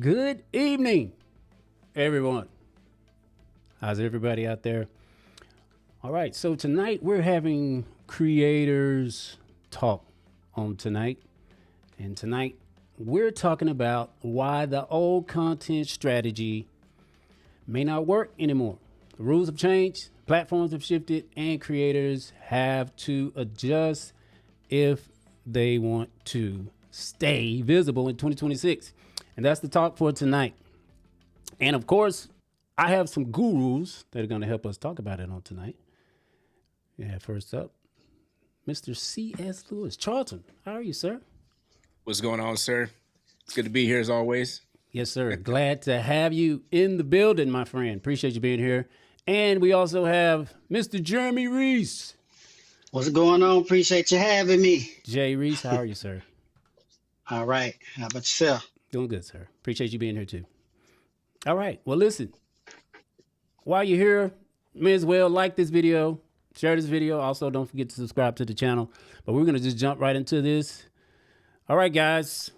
Good evening, everyone. How's everybody out there? All right, so tonight we're having creators talk on tonight. And tonight we're talking about why the old content strategy may not work anymore. The rules have changed, platforms have shifted, and creators have to adjust if they want to stay visible in 2026. And that's the talk for tonight. And of course, I have some gurus that are going to help us talk about it on tonight. Yeah, first up, Mr. C.S. Lewis. Charleton, how are you, sir? What's going on, sir? It's good to be here as always. Yes, sir. Glad to have you in the building, my friend. Appreciate you being here. And we also have Mr. Jeremy Reece. What's going on? Appreciate you having me. Jay Reece, how are you, sir? All right. How about yourself? Doing good, sir. Appreciate you being here, too. All right. Well, listen. While you're here, may as well like this video, share this video. Also, don't forget to subscribe to the channel. But we're going to just jump right into this. All right, guys.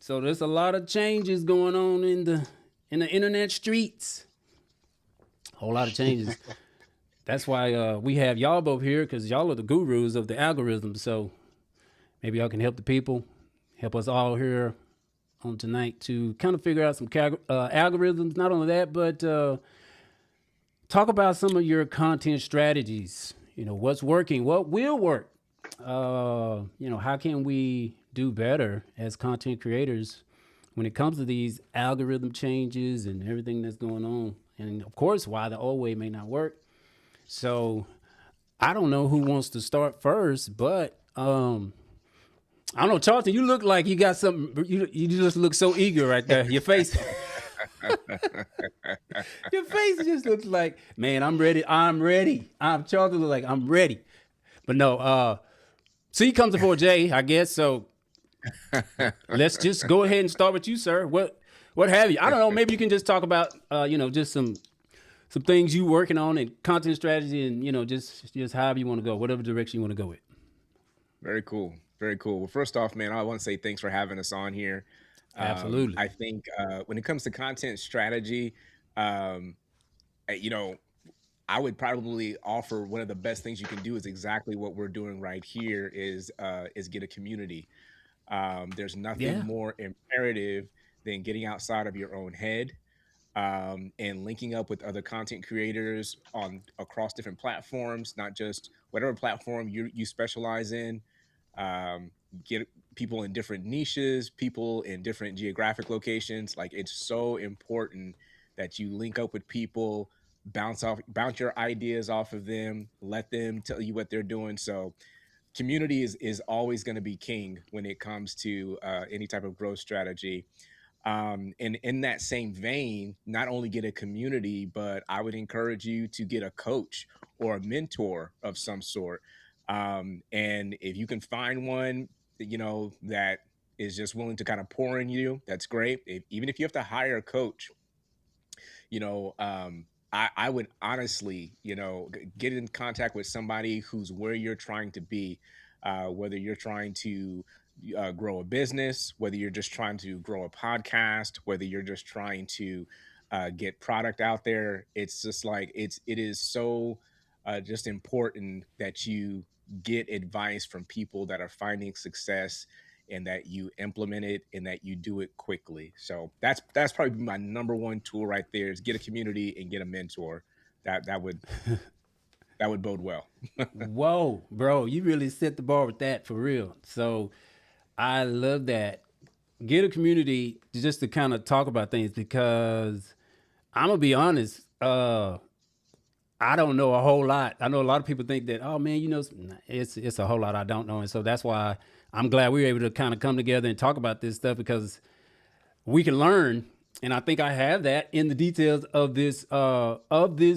So there's a lot of changes going on in the internet streets. A whole lot of changes. That's why we have y'all both here, because y'all are the gurus of the algorithm. So maybe y'all can help the people, help us all here on tonight to kind of figure out some algorithms. Not only that, but talk about some of your content strategies. You know, what's working, what will work. How can we do better as content creators when it comes to these algorithm changes and everything that's going on? And of course, why the old way may not work. So I don't know who wants to start first, but I don't know, Charleton, you look like you got something. You just look so eager right there. Your face, your face just looks like, man, I'm ready. I'm ready. Charleton look like I'm ready. But no, C comes before J, I guess. So let's just go ahead and start with you, sir. What have you? I don't know. Maybe you can just talk about, just some things you working on and content strategy, and just however you want to go, whatever direction you want to go with. Very cool. Very cool. Well, first off, man, I want to say thanks for having us on here. Absolutely. I think when it comes to content strategy, I would probably offer one of the best things you can do is exactly what we're doing right here is get a community. There's nothing more imperative than getting outside of your own head and linking up with other content creators across different platforms, not just whatever platform you specialize in. Get people in different niches, people in different geographic locations. Like, it's so important that you link up with people, bounce your ideas off of them, let them tell you what they're doing. So community is always going to be king when it comes to any type of growth strategy. And in that same vein, not only get a community, but I would encourage you to get a coach or a mentor of some sort. And if you can find one, that is just willing to kind of pour in you, that's great. Even if you have to hire a coach, I would honestly, get in contact with somebody who's where you're trying to be, whether you're trying to grow a business, whether you're just trying to grow a podcast, whether you're just trying to get product out there. It's just like it is so just important that you get advice from people that are finding success and that you implement it and that you do it quickly. So that's probably my number one tool right there is get a community and get a mentor. That would bode well. Whoa, bro, you really set the bar with that for real. So I love that. Get a community just to kind of talk about things, because I'm gonna be honest, I don't know a whole lot. I know a lot of people think that, oh man, it's a whole lot I don't know. And so that's why I'm glad we were able to kind of come together and talk about this stuff, because we can learn. And I think I have that in the details of this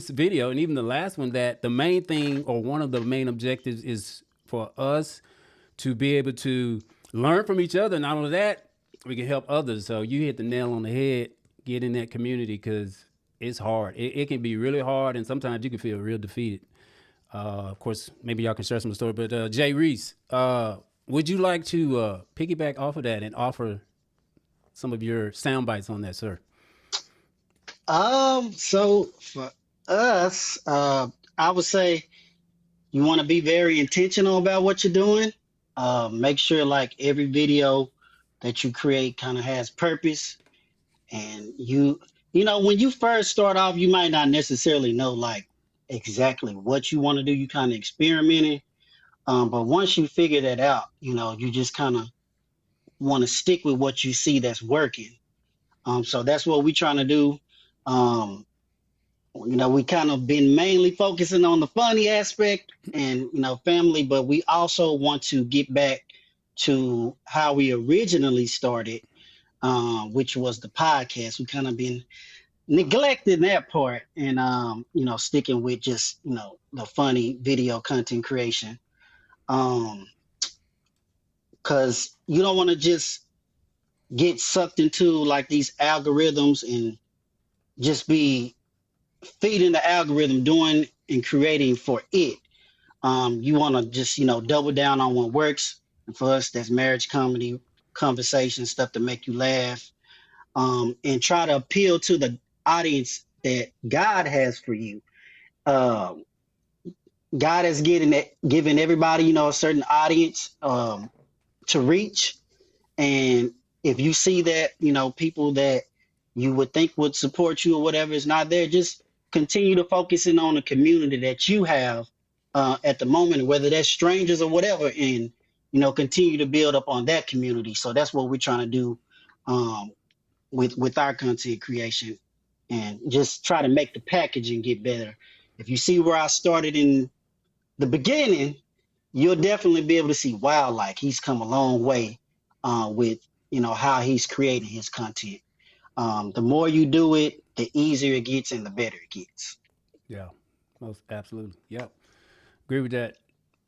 video. And even the last one, that the main thing, or one of the main objectives, is for us to be able to learn from each other. Not only that, we can help others. So you hit the nail on the head. Get in that community, because it's hard. It can be really hard, and sometimes you can feel real defeated. Of course, maybe y'all can share some of the story. But Jay Reece, would you like to piggyback off of that and offer some of your sound bites on that, sir. So for us, I would say you want to be very intentional about what you're doing. Make sure like every video that you create kind of has purpose, and you know, when you first start off, you might not necessarily know like exactly what you want to do. You kind of experimenting. But once you figure that out, you know, you just kind of want to stick with what you see that's working. So that's what we're trying to do. Um, you know, we kind of been mainly focusing on the funny aspect and, you know, family, but we also want to get back to how we originally started, which was the podcast. We kind of been neglecting that part and, you know, sticking with just, you know, the funny video content creation. Because you don't want to just get sucked into like these algorithms and just be feeding the algorithm, doing and creating for it. You want to just, you know, double down on what works. And for us, that's marriage comedy, conversation, stuff to make you laugh, and try to appeal to the audience that God has for you. Um, God has given everybody, you know, a certain audience to reach. And if you see that, you know, people that you would think would support you or whatever is not there, just continue to focus in on the community that you have at the moment, whether that's strangers or whatever, and, you know, continue to build up on that community. So that's what we're trying to do um, with our content creation, and just try to make the packaging get better. If you see where I started in the beginning, you'll definitely be able to see, wow, like he's come a long way with, you know, how he's creating his content. The more you do it, the easier it gets and the better it gets. Yeah, most absolutely. Yep, agree with that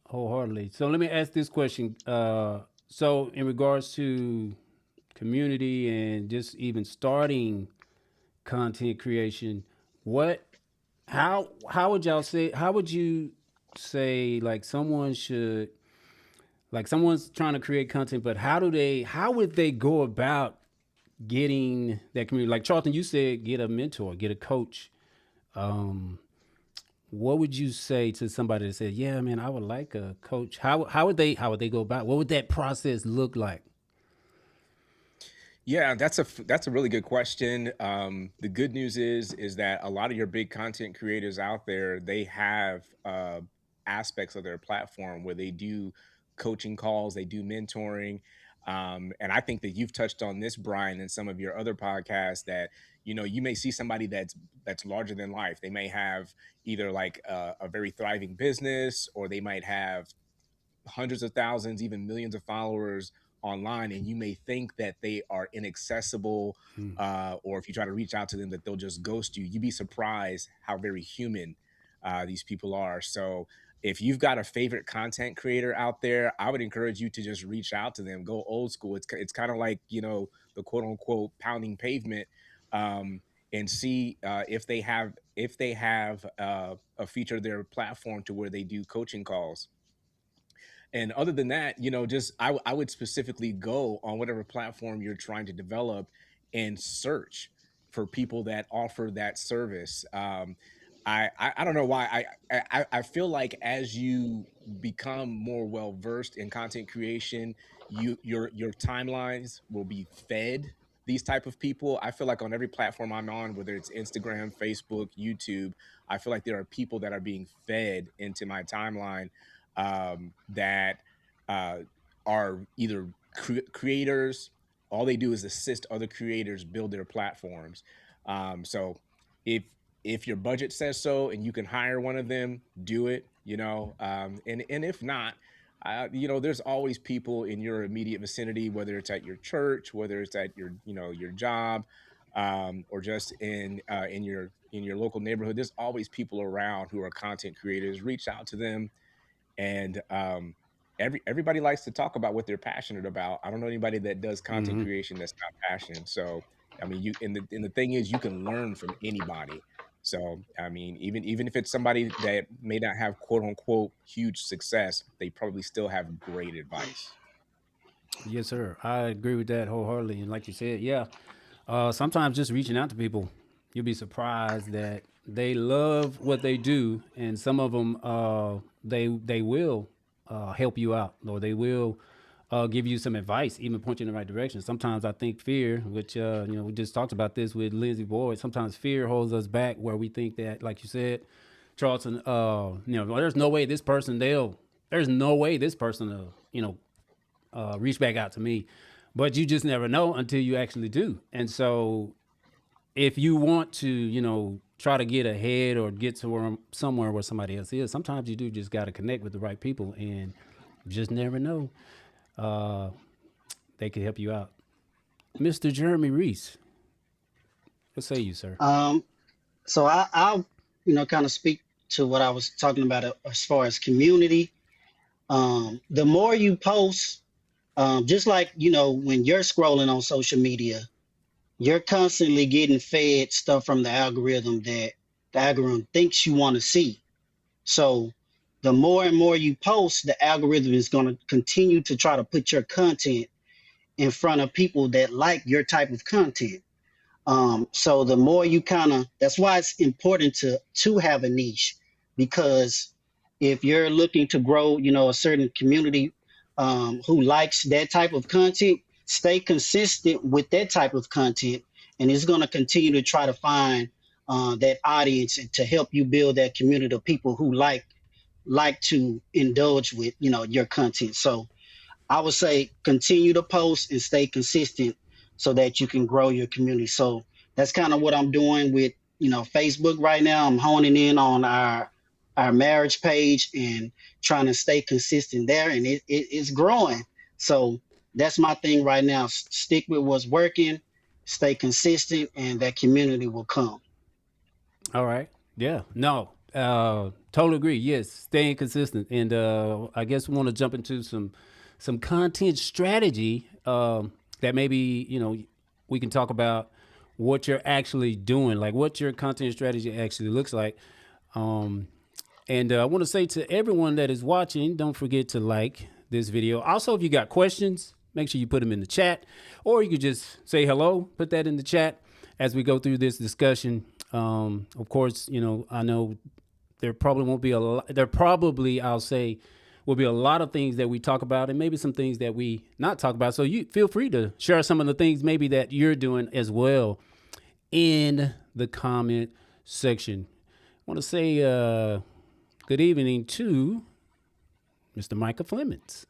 wholeheartedly. So let me ask this question. So in regards to community and just even starting content creation, what, how would y'all say? How would you say like someone should, like someone's trying to create content, but how would they go about getting that community? Like Charlton, you said get a mentor, get a coach. Um, what would you say to somebody that said, "Yeah, man, I would like a coach"? How would they go about? What would that process look like? Yeah, that's a really good question. The good news is that a lot of your big content creators out there, they have aspects of their platform where they do coaching calls, they do mentoring, and I think that you've touched on this, Brian, in some of your other podcasts. That you know you may see somebody that's larger than life. They may have either like a very thriving business, or they might have hundreds of thousands, even millions of followers online, and you may think that they are inaccessible, Mm. or if you try to reach out to them, that they'll just ghost you. You'd be surprised how very human these people are. So if you've got a favorite content creator out there, I would encourage you to just reach out to them. Go old school. It's kind of like, you know, the quote unquote pounding pavement, um, and see if they have a feature of their platform to where they do coaching calls. And other than that, you know, just I would specifically go on whatever platform you're trying to develop and search for people that offer that service. I don't know why I feel like as you become more well versed in content creation, your timelines will be fed these type of people. I feel like on every platform I'm on, whether it's Instagram, Facebook, YouTube, I feel like there are people that are being fed into my timeline, that uh, are either creators. All they do is assist other creators build their platforms. So if your budget says so and you can hire one of them, do it. You know, and if not, you know, there's always people in your immediate vicinity, whether it's at your church, whether it's at your, you know, your job, or just in your local neighborhood. There's always people around who are content creators. Reach out to them, and everybody likes to talk about what they're passionate about. I don't know anybody that does content Mm-hmm. creation that's not passionate. So I mean, you and the thing is, you can learn from anybody. So I mean, even if it's somebody that may not have quote unquote huge success, they probably still have great advice. Yes, sir. I agree with that wholeheartedly. And like you said, yeah, sometimes just reaching out to people, you'll be surprised that they love what they do, and some of them they will help you out, or they will give you some advice, even point you in the right direction. Sometimes I think fear, which we just talked about this with Lindsay Boyd. Sometimes fear holds us back, where we think that, like you said, Charlton, well, there's no way this person there's no way this person will, reach back out to me. But you just never know until you actually do. And so if you want to, try to get ahead or get to somewhere where somebody else is, sometimes you do just got to connect with the right people, and you just never know. Uh, they could help you out. Mr. Jeremy Reece, what say you, sir? So I'll, kind of speak to what I was talking about as far as community. The more you post, just like, when you're scrolling on social media, you're constantly getting fed stuff from the algorithm that the algorithm thinks you want to see. So the more and more you post, the algorithm is going to continue to try to put your content in front of people that like your type of content. So the more you that's why it's important to have a niche, because if you're looking to grow, a certain community who likes that type of content, stay consistent with that type of content, and it's going to continue to try to find that audience and to help you build that community of people who like to indulge with, your content. So I would say continue to post and stay consistent so that you can grow your community. So that's kind of what I'm doing with, Facebook right now. I'm honing in on our marriage page and trying to stay consistent there, and it's growing. So that's my thing right now. Stick with what's working, stay consistent, and that community will come. All right. Yeah. No. Totally agree. Yes. Staying consistent, and I guess we want to jump into some content strategy that maybe we can talk about what you're actually doing, like what your content strategy actually looks like. And I want to say to everyone that is watching, don't forget to like this video. Also, if you got questions, make sure you put them in the chat, or you could just say hello, put that in the chat as we go through this discussion. Of course, I know there probably won't be a lot, there probably, I'll say, will be a lot of things that we talk about, and maybe some things that we not talk about. So you feel free to share some of the things maybe that you're doing as well in the comment section. I want to say good evening to Mr. Micah Flemings.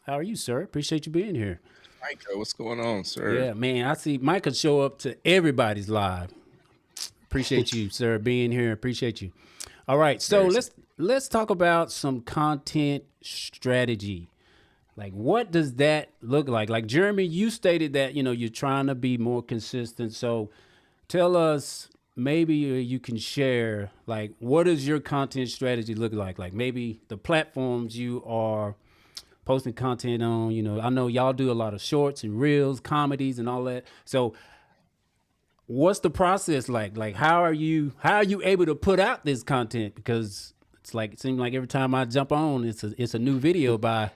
How are you, sir? Appreciate you being here. Micah, what's going on, sir? Yeah, man, I see Micah show up to everybody's live. Appreciate you, sir, being here. Appreciate you. All right, so let's talk about some content strategy. Like, what does that look like? Like, Jeremy, you stated that, you're trying to be more consistent. So tell us, maybe you can share, like, what does your content strategy look like? Like, maybe the platforms you are posting content on. I know y'all do a lot of shorts and reels, comedies and all that. So what's the process like? Like, how are you able to put out this content? Because it seems like every time I jump on, it's a new video by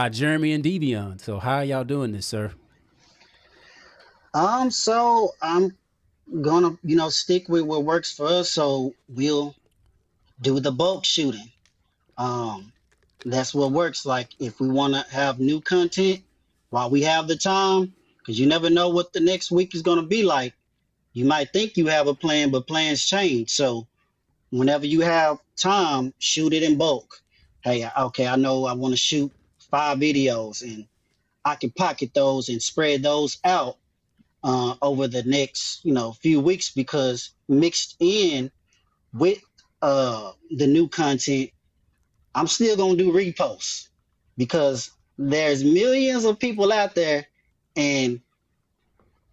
Jeremy and Devion. So how are y'all doing this, sir? So I'm gonna, stick with what works for us. So we'll do the bulk shooting. That's what works. Like, if we want to have new content while we have the time, because you never know what the next week is going to be like. You might think you have a plan, but plans change. So whenever you have time, shoot it in bulk. Hey, okay, I know I want to shoot 5 videos, and I can pocket those and spread those out over the next, few weeks, because mixed in with the new content, I'm still going to do reposts, because there's millions of people out there, and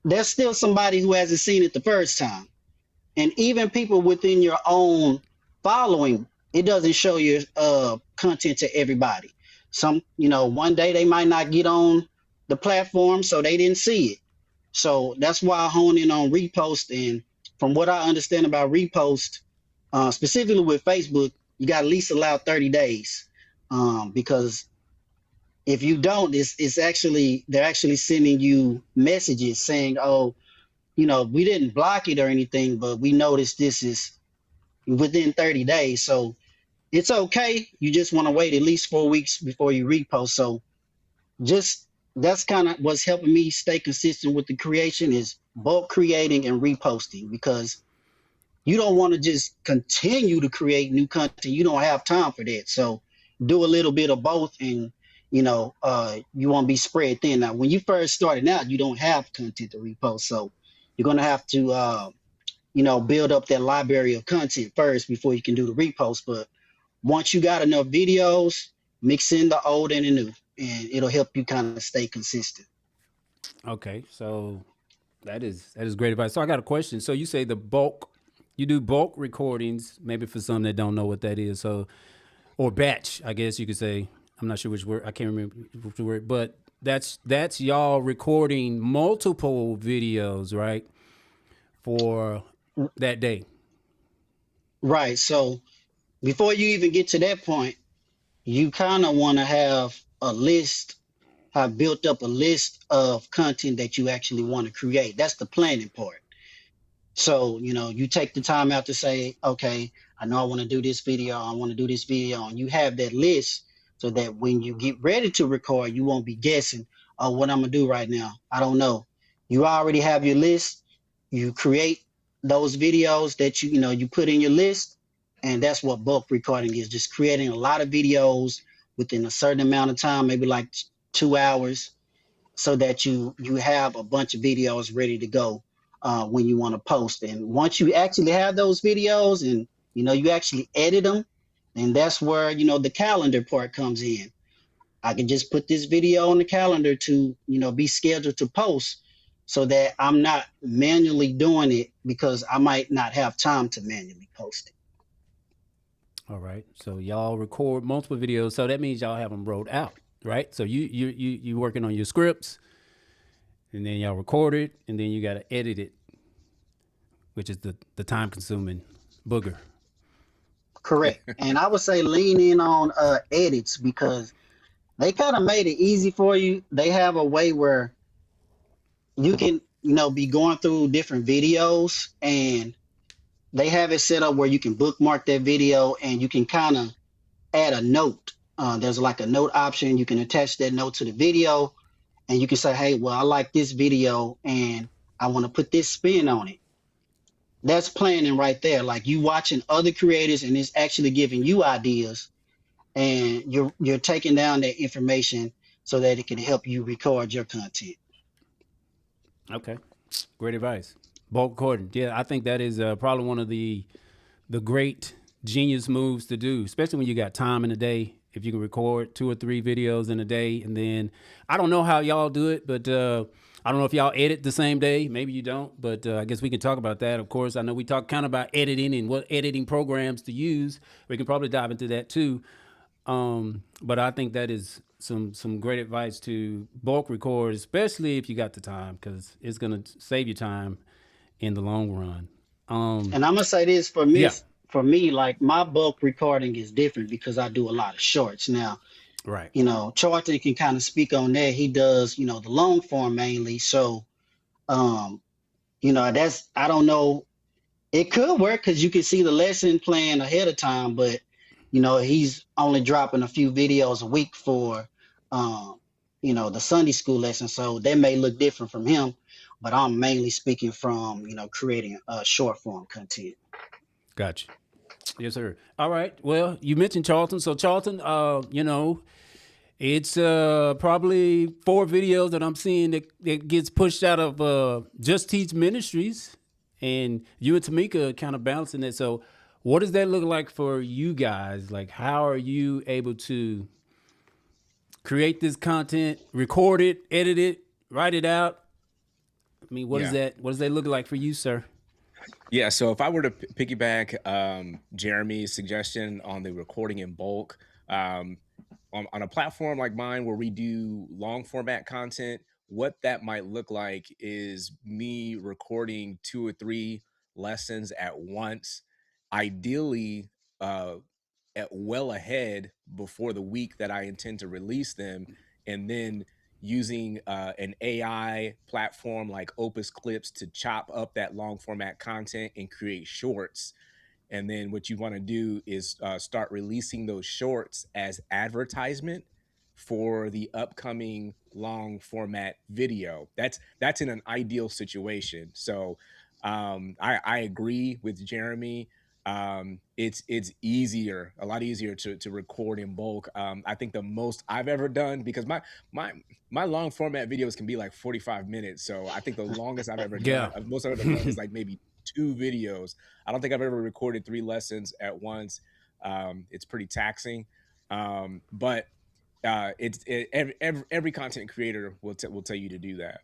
there's still somebody who hasn't seen it the first time. And even people within your own following, it doesn't show your content to everybody. Some, one day they might not get on the platform, so they didn't see it. So that's why I hone in on repost. And from what I understand about repost, specifically with Facebook, you got at least allow 30 days, because If you don't, it's actually they're actually sending you messages saying, "Oh, we didn't block it or anything, but we noticed this is within 30 days." So it's okay. You just want to wait at least 4 weeks before you repost. So just that's kind of what's helping me stay consistent with the creation is bulk creating and reposting because you don't want to just continue to create new content. You don't have time for that. So do a little bit of both and you won't be spread thin. Now, when you first started out, you don't have content to repost. So you're going to have to, build up that library of content first before you can do the repost. But once you got enough videos, mix in the old and the new, and it'll help you kind of stay consistent. Okay, so that is great advice. So I got a question. So you say you do bulk recordings, maybe for some that don't know what that is. So, or batch, I guess you could say. I'm not sure which word. I can't remember which word, but that's y'all recording multiple videos, right, for that day. Right. So before you even get to that point, you kind of want to have built up a list of content that you actually want to create. That's the planning part. So, you take the time out to say, okay, I know I want to do this video, I want to do this video, and you have that list so that when you get ready to record, you won't be guessing, oh, what I'm gonna do right now. I don't know. You already have your list. You create those videos that you put in your list, and that's what bulk recording is, just creating a lot of videos within a certain amount of time, maybe like 2 hours, so that you have a bunch of videos ready to go when you want to post. And once you actually have those videos and you actually edit them, and that's where the calendar part comes in. I can just put this video on the calendar to be scheduled to post, so that I'm not manually doing it because I might not have time to manually post it. All right. So y'all record multiple videos. So that means y'all have them wrote out, right? So you working on your scripts, and then y'all record it, and then you got to edit it, which is the time consuming booger. Correct. And I would say lean in on edits because they kind of made it easy for you. They have a way where you can be going through different videos, and they have it set up where you can bookmark that video and you can kind of add a note. There's like a note option. You can attach that note to the video, and you can say, hey, well, I like this video and I want to put this spin on it. That's planning right there. Like you watching other creators and it's actually giving you ideas, and you're taking down that information so that it can help you record your content. Okay. Great advice. Bulk recording. Yeah, I think that is probably one of the great genius moves to do, especially when you got time in a day. If you can record 2 or 3 videos in a day, and then I don't know how y'all do it, but I don't know if y'all edit the same day. Maybe you don't, but I guess we can talk about that. Of course, I know we talk kind of about editing and what editing programs to use. We can probably dive into that too. But I think that is some great advice to bulk record, especially if you got the time, because it's gonna save you time in the long run. And I'm gonna say this for me. Yeah. For me, like my bulk recording is different because I do a lot of shorts now. Right. Charleton can kind of speak on that. He does, the long form mainly. So, that's, I don't know. It could work because you can see the lesson plan ahead of time, but, he's only dropping a few videos a week for, the Sunday school lesson. So that may look different from him, but I'm mainly speaking from, creating short form content. Gotcha. Yes, sir. All right. Well, you mentioned Charleton. So Charleton, it's probably 4 videos that I'm seeing that gets pushed out of Just Teach Ministries, and you and Tamika kind of balancing it. So what does that look like for you guys? Like, how are you able to create this content, record it, edit it, write it out? I mean, what does that look like for you, sir? Yeah, so if I were to piggyback Jeremy's suggestion on the recording in bulk, on a platform like mine where we do long format content, what that might look like is me recording 2 or 3 lessons at once, ideally well ahead before the week that I intend to release them, and then using an AI platform like Opus Clips to chop up that long format content and create shorts. And then what you want to do is start releasing those shorts as advertisement for the upcoming long format video. That's in an ideal situation. So I agree with Jeremy. It's easier, a lot easier to record in bulk. I think the most I've ever done, because my my long format videos can be like 45 minutes. So I think the longest I've ever done, most I've ever done is like maybe 2 videos. I don't think I've ever recorded 3 lessons at once. It's pretty taxing. But every content creator will tell you to do that,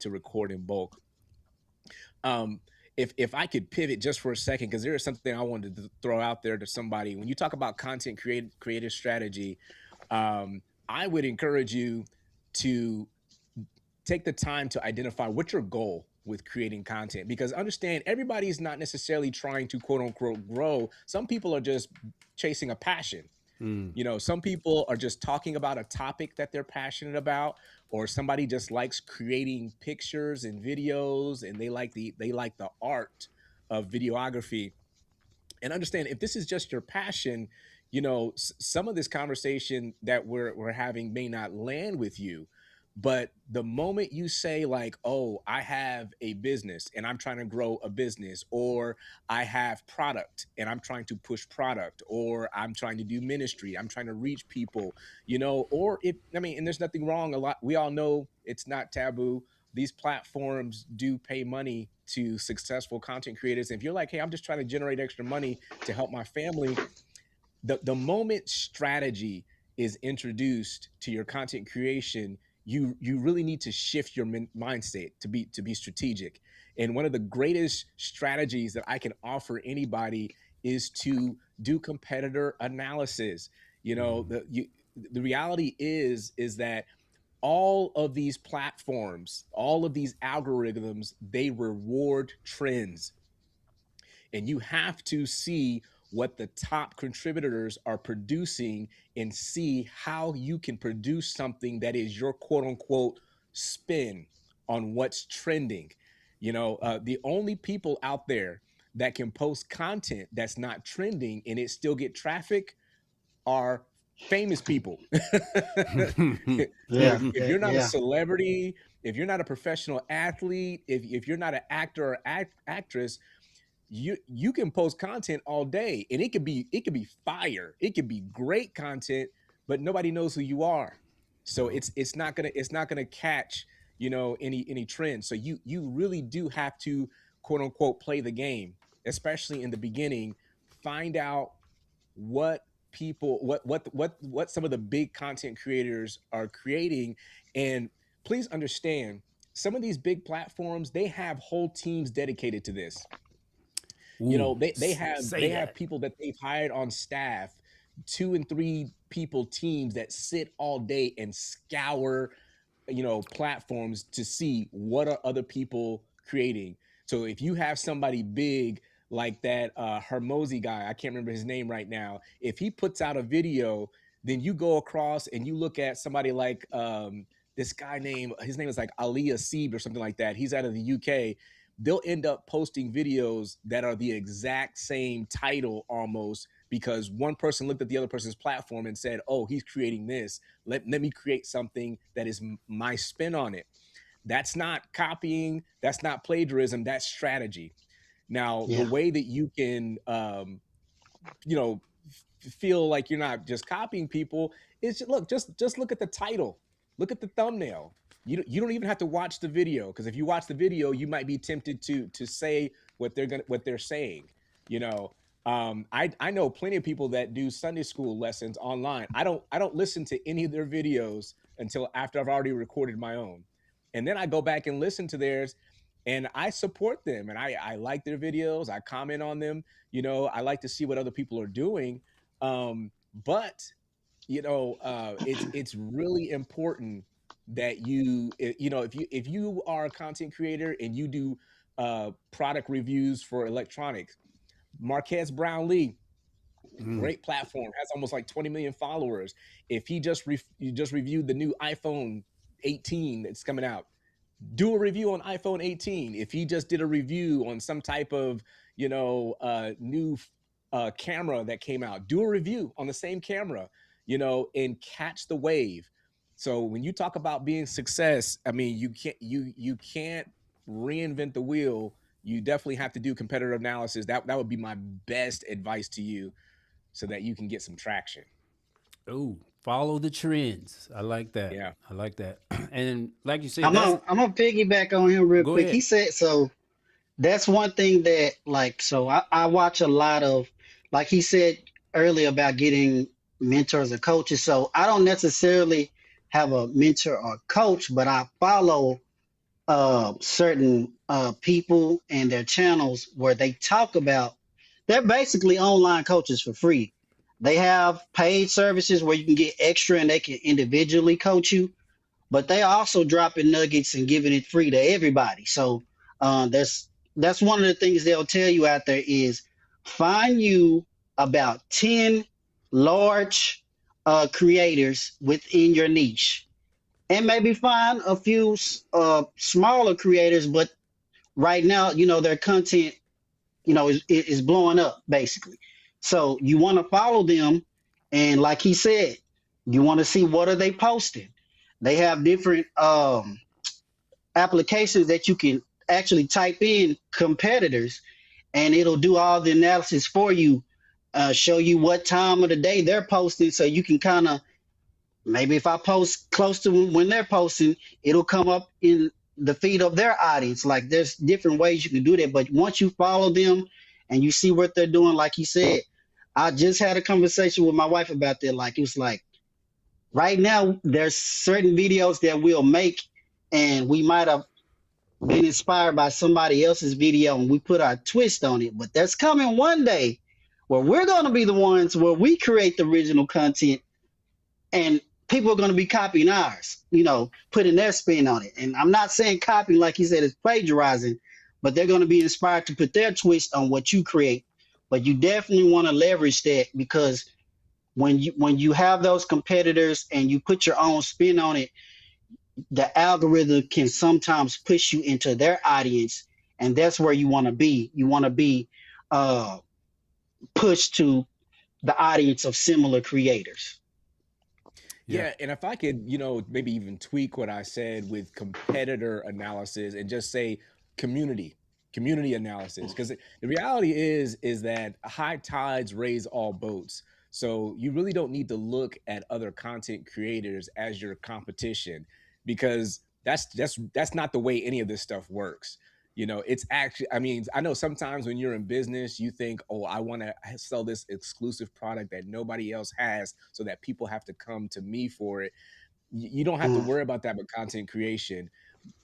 to record in bulk. If I could pivot just for a second, because there is something I wanted to throw out there to somebody. When you talk about content creative strategy, I would encourage you to take the time to identify what's your goal with creating content, because understand everybody's not necessarily trying to quote unquote grow. Some people are just chasing a passion. You know, some people are just talking about a topic that they're passionate about, or somebody just likes creating pictures and videos, and they like the art of videography. And understand, if this is just your passion, you know, some of this conversation that we're having may not land with you. But the moment you say like, oh, I have a business and I'm trying to grow a business, or I have product and I'm trying to push product, or I'm trying to do ministry, I'm trying to reach people, you know, or and there's nothing wrong. We all know it's not taboo. These platforms do pay money to successful content creators. And if you're like, hey, I'm just trying to generate extra money to help my family, the moment strategy is introduced to your content creation, you really need to shift your mindset to be strategic. And one of the greatest strategies that I can offer anybody is to do competitor analysis. You know, the reality is that all of these platforms, all of these algorithms, they reward trends. And you have to see what the top contributors are producing and see how you can produce something that is your quote unquote spin on what's trending. You know, the only people out there that can post content that's not trending and it still get traffic are famous people. If you're not a celebrity, if you're not a professional athlete, if you're not an actor or actress, you can post content all day and it could be fire, it could be great content, but nobody knows who you are. So it's not gonna catch, you know, any trends. So you really do have to quote unquote play the game, especially in the beginning. Find out what people what some of the big content creators are creating. And please understand, some of these big platforms, they have whole teams dedicated to this. You know, they have people that they've hired on staff, 2 and 3 people teams that sit all day and scour, you know, platforms to see what are other people creating. So if you have somebody big like that Hermosi guy, I can't remember his name right now, if he puts out a video, then you go across and you look at somebody like this guy his name is like Ali Asib or something like that. He's out of the UK. They'll end up posting videos that are the exact same title almost, because one person looked at the other person's platform and said, oh, he's creating this. Let me create something that is my spin on it. That's not copying. That's not plagiarism. That's strategy. Now, the way that you can, you know, feel like you're not just copying people is just look at the title. Look at the thumbnail. You don't even have to watch the video, because if you watch the video, you might be tempted to say what they're saying. You know, I know plenty of people that do Sunday school lessons online. I don't listen to any of their videos until after I've already recorded my own, and then I go back and listen to theirs, and I support them, and I like their videos. I comment on them. You know, I like to see what other people are doing. But you know, it's really important that you know, if you are a content creator and you do product reviews for electronics, Marquez Brownlee, great platform, has almost like 20 million followers. If he you just reviewed the new iPhone 18 that's coming out, do a review on iPhone 18. If he just did a review on some type of, new camera that came out, do a review on the same camera, and catch the wave. So when you talk about being success, I mean, you can't reinvent the wheel. You definitely have to do competitor analysis. That would be my best advice to you, so that you can get some traction. Oh, follow the trends. I like that. Yeah. I like that. And like you said, I'm gonna piggyback on him real Go quick. ahead. He said so. That's one thing that like so I watch a lot of, like he said earlier about getting mentors or coaches. So I don't necessarily have a mentor or coach, but I follow certain people and their channels where they talk about, they're basically online coaches for free. They have paid services where you can get extra and they can individually coach you, but they also dropping nuggets and giving it free to everybody. So that's one of the things they'll tell you out there is find you about 10 large creators within your niche, and maybe find a few smaller creators, but right now, their content, is blowing up basically. So you want to follow them, and like he said, you want to see what are they posting. They have different applications that you can actually type in competitors, and it'll do all the analysis for you, show you what time of the day they're posting, so you can kind of, maybe if I post close to when they're posting, it'll come up in the feed of their audience. Like there's different ways you can do that. But once you follow them and you see what they're doing, like he said, I just had a conversation with my wife about that. Like it was like right now there's certain videos that we'll make and we might have been inspired by somebody else's video and we put our twist on it. But there's coming one day where we're going to be the ones where we create the original content, and people are going to be copying ours, putting their spin on it. And I'm not saying copy, like he said, is plagiarizing, but they're going to be inspired to put their twist on what you create. But you definitely want to leverage that, because when you have those competitors and you put your own spin on it, the algorithm can sometimes push you into their audience, and that's where you want to be. You want to be pushed to the audience of similar creators. Yeah, and if I could, maybe even tweak what I said with competitor analysis and just say community analysis, because the reality is that high tides raise all boats. So you really don't need to look at other content creators as your competition, because that's not the way any of this stuff works. It's actually, I mean, I know sometimes when you're in business, you think, oh, I want to sell this exclusive product that nobody else has so that people have to come to me for it. You don't have to worry about that with content creation.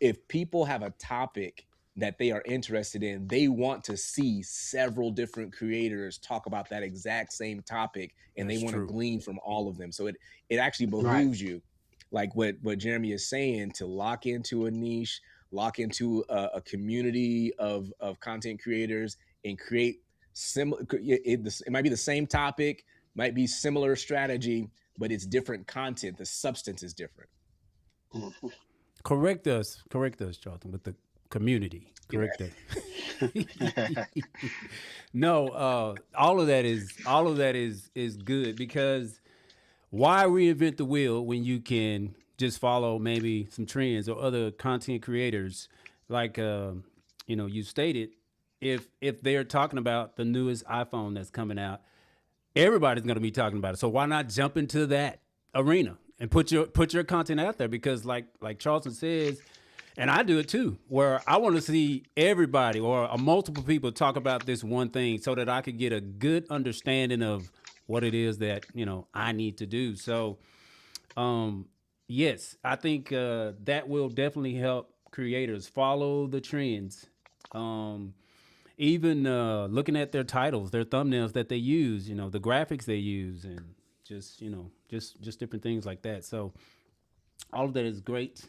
If people have a topic that they are interested in, they want to see several different creators talk about that exact same topic, and they want to glean from all of them. So it actually behooves you, like what Jeremy is saying, to lock into a niche, lock into a community of content creators, and create similar. It might be the same topic, might be similar strategy, but it's different content. The substance is different. Correct us, Charleton, with the community. Correct that. No, all of that is good, because why reinvent the wheel when you can just follow maybe some trends or other content creators, like you stated, if they're talking about the newest iPhone that's coming out, everybody's going to be talking about it. So why not jump into that arena and put your content out there? Because like Charleton says, and I do it too, where I want to see everybody or multiple people talk about this one thing so that I could get a good understanding of what it is that I need to do. So yes, I think that will definitely help creators follow the trends. Even looking at their titles, their thumbnails that they use, the graphics they use, and just just different things like that. So all of that is great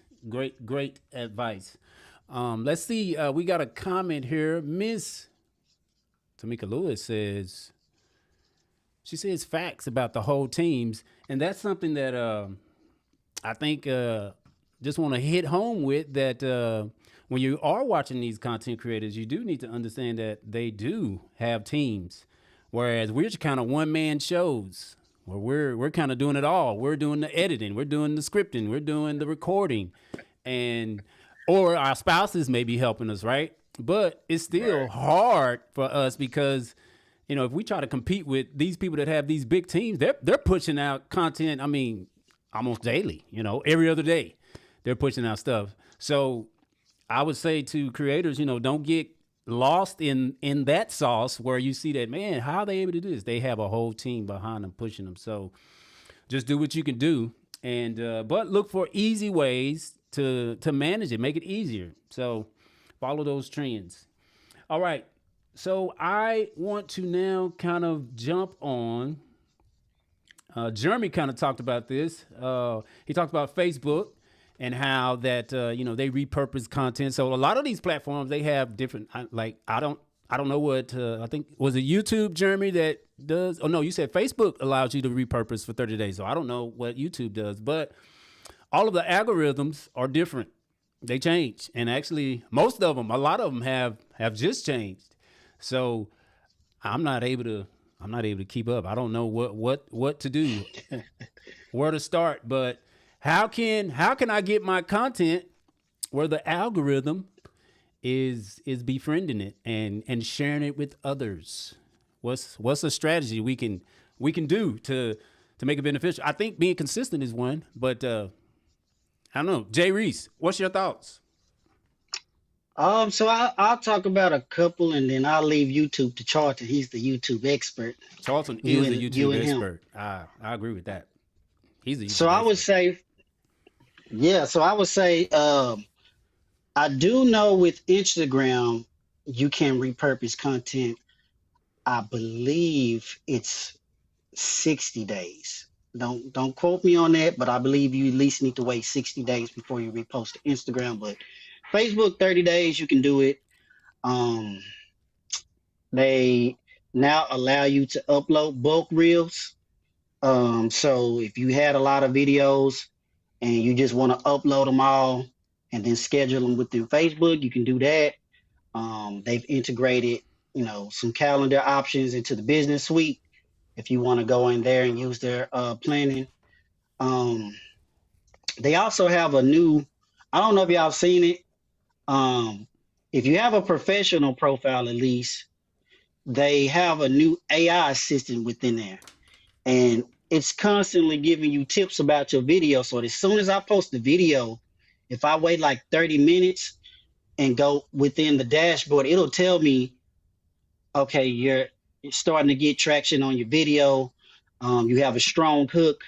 advice. Let's see. We got a comment here. Miss Tamika Lewis says, she says facts about the whole teams, and that's something that I think just want to hit home with that. When you are watching these content creators, you do need to understand that they do have teams, whereas we're just kind of one man shows. Where we're kind of doing it all. We're doing the editing, we're doing the scripting, we're doing the recording, and or our spouses may be helping us, right? But it's still hard for us because, you know, if we try to compete with these people that have these big teams, they're pushing out content. I mean, almost daily. You know, every other day, they're pushing out stuff. So I would say to creators, you know, don't get lost in that sauce where you see that, man, how are they able to do this? They have a whole team behind them pushing them. So just do what you can do, and but look for easy ways to manage it, make it easier. So follow those trends. All right. So I want to now kind of jump on. Jeremy kind of talked about this. He talked about Facebook and how that you know, they repurpose content. So a lot of these platforms, they have different. Like I don't know what I think, was it YouTube, Jeremy, that does? Oh no, you said Facebook allows you to repurpose for 30 days. So I don't know what YouTube does, but all of the algorithms are different. They change, and actually most of them, a lot of them have just changed. So I'm not able to keep up. I don't know what to do, where to start, but how can I get my content where the algorithm is befriending it and sharing it with others? What's a strategy we can do to make it beneficial? I think being consistent is one, but I don't know. Jay Reece, what's your thoughts? So I'll talk about a couple, and then I'll leave YouTube to Charleton. He's the YouTube expert. Charleton is a YouTube expert. I agree with that. He's a YouTube So I would say, yeah. So I would say, I do know with Instagram, you can repurpose content. I believe it's 60 days. Don't quote me on that, but I believe you at least need to wait 60 days before you repost to Instagram. But Facebook, 30 days, you can do it. They now allow you to upload bulk reels. So if you had a lot of videos and you just want to upload them all and then schedule them within Facebook, you can do that. They've integrated, you know, some calendar options into the business suite if you want to go in there and use their planning. They also have a new, I don't know if y'all have seen it. If you have a professional profile, at least, they have a new AI assistant within there, and it's constantly giving you tips about your video. So as soon as I post the video, if I wait like 30 minutes and go within the dashboard, it'll tell me, okay, you're starting to get traction on your video. You have a strong hook.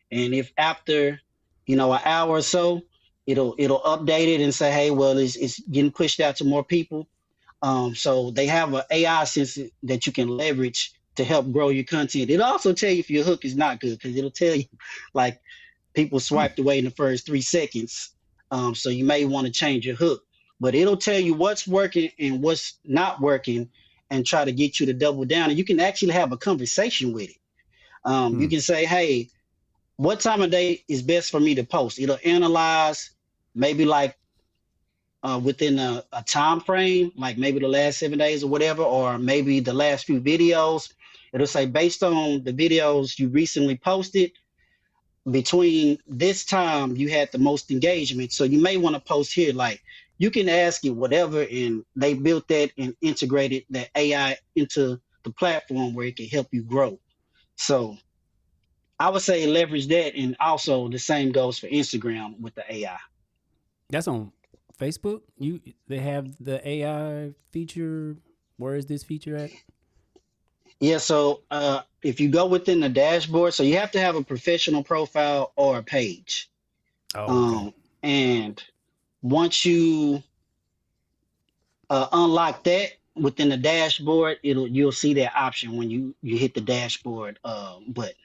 And if after, you know, an hour or so, it'll update it and say, hey, well, it's getting pushed out to more people. So they have an AI assistant that you can leverage to help grow your content. It'll also tell you if your hook is not good, because it'll tell you, like, people swiped away in the first 3 seconds. So you may want to change your hook, but it'll tell you what's working and what's not working and try to get you to double down. And you can actually have a conversation with it. You can say, hey, what time of day is best for me to post? It'll analyze maybe like within a time frame, like maybe the last 7 days or whatever, or maybe the last few videos. It'll say, based on the videos you recently posted, between this time you had the most engagement. So you may want to post here. Like, you can ask it whatever, and they built that and integrated that AI into the platform where it can help you grow. So I would say leverage that, and also the same goes for Instagram with the AI. That's on Facebook. They have the AI feature. Where is this feature at? Yeah, so if you go within the dashboard, so you have to have a professional profile or a page. Oh, okay. And once you unlock that within the dashboard, you'll see that option when you hit the dashboard button.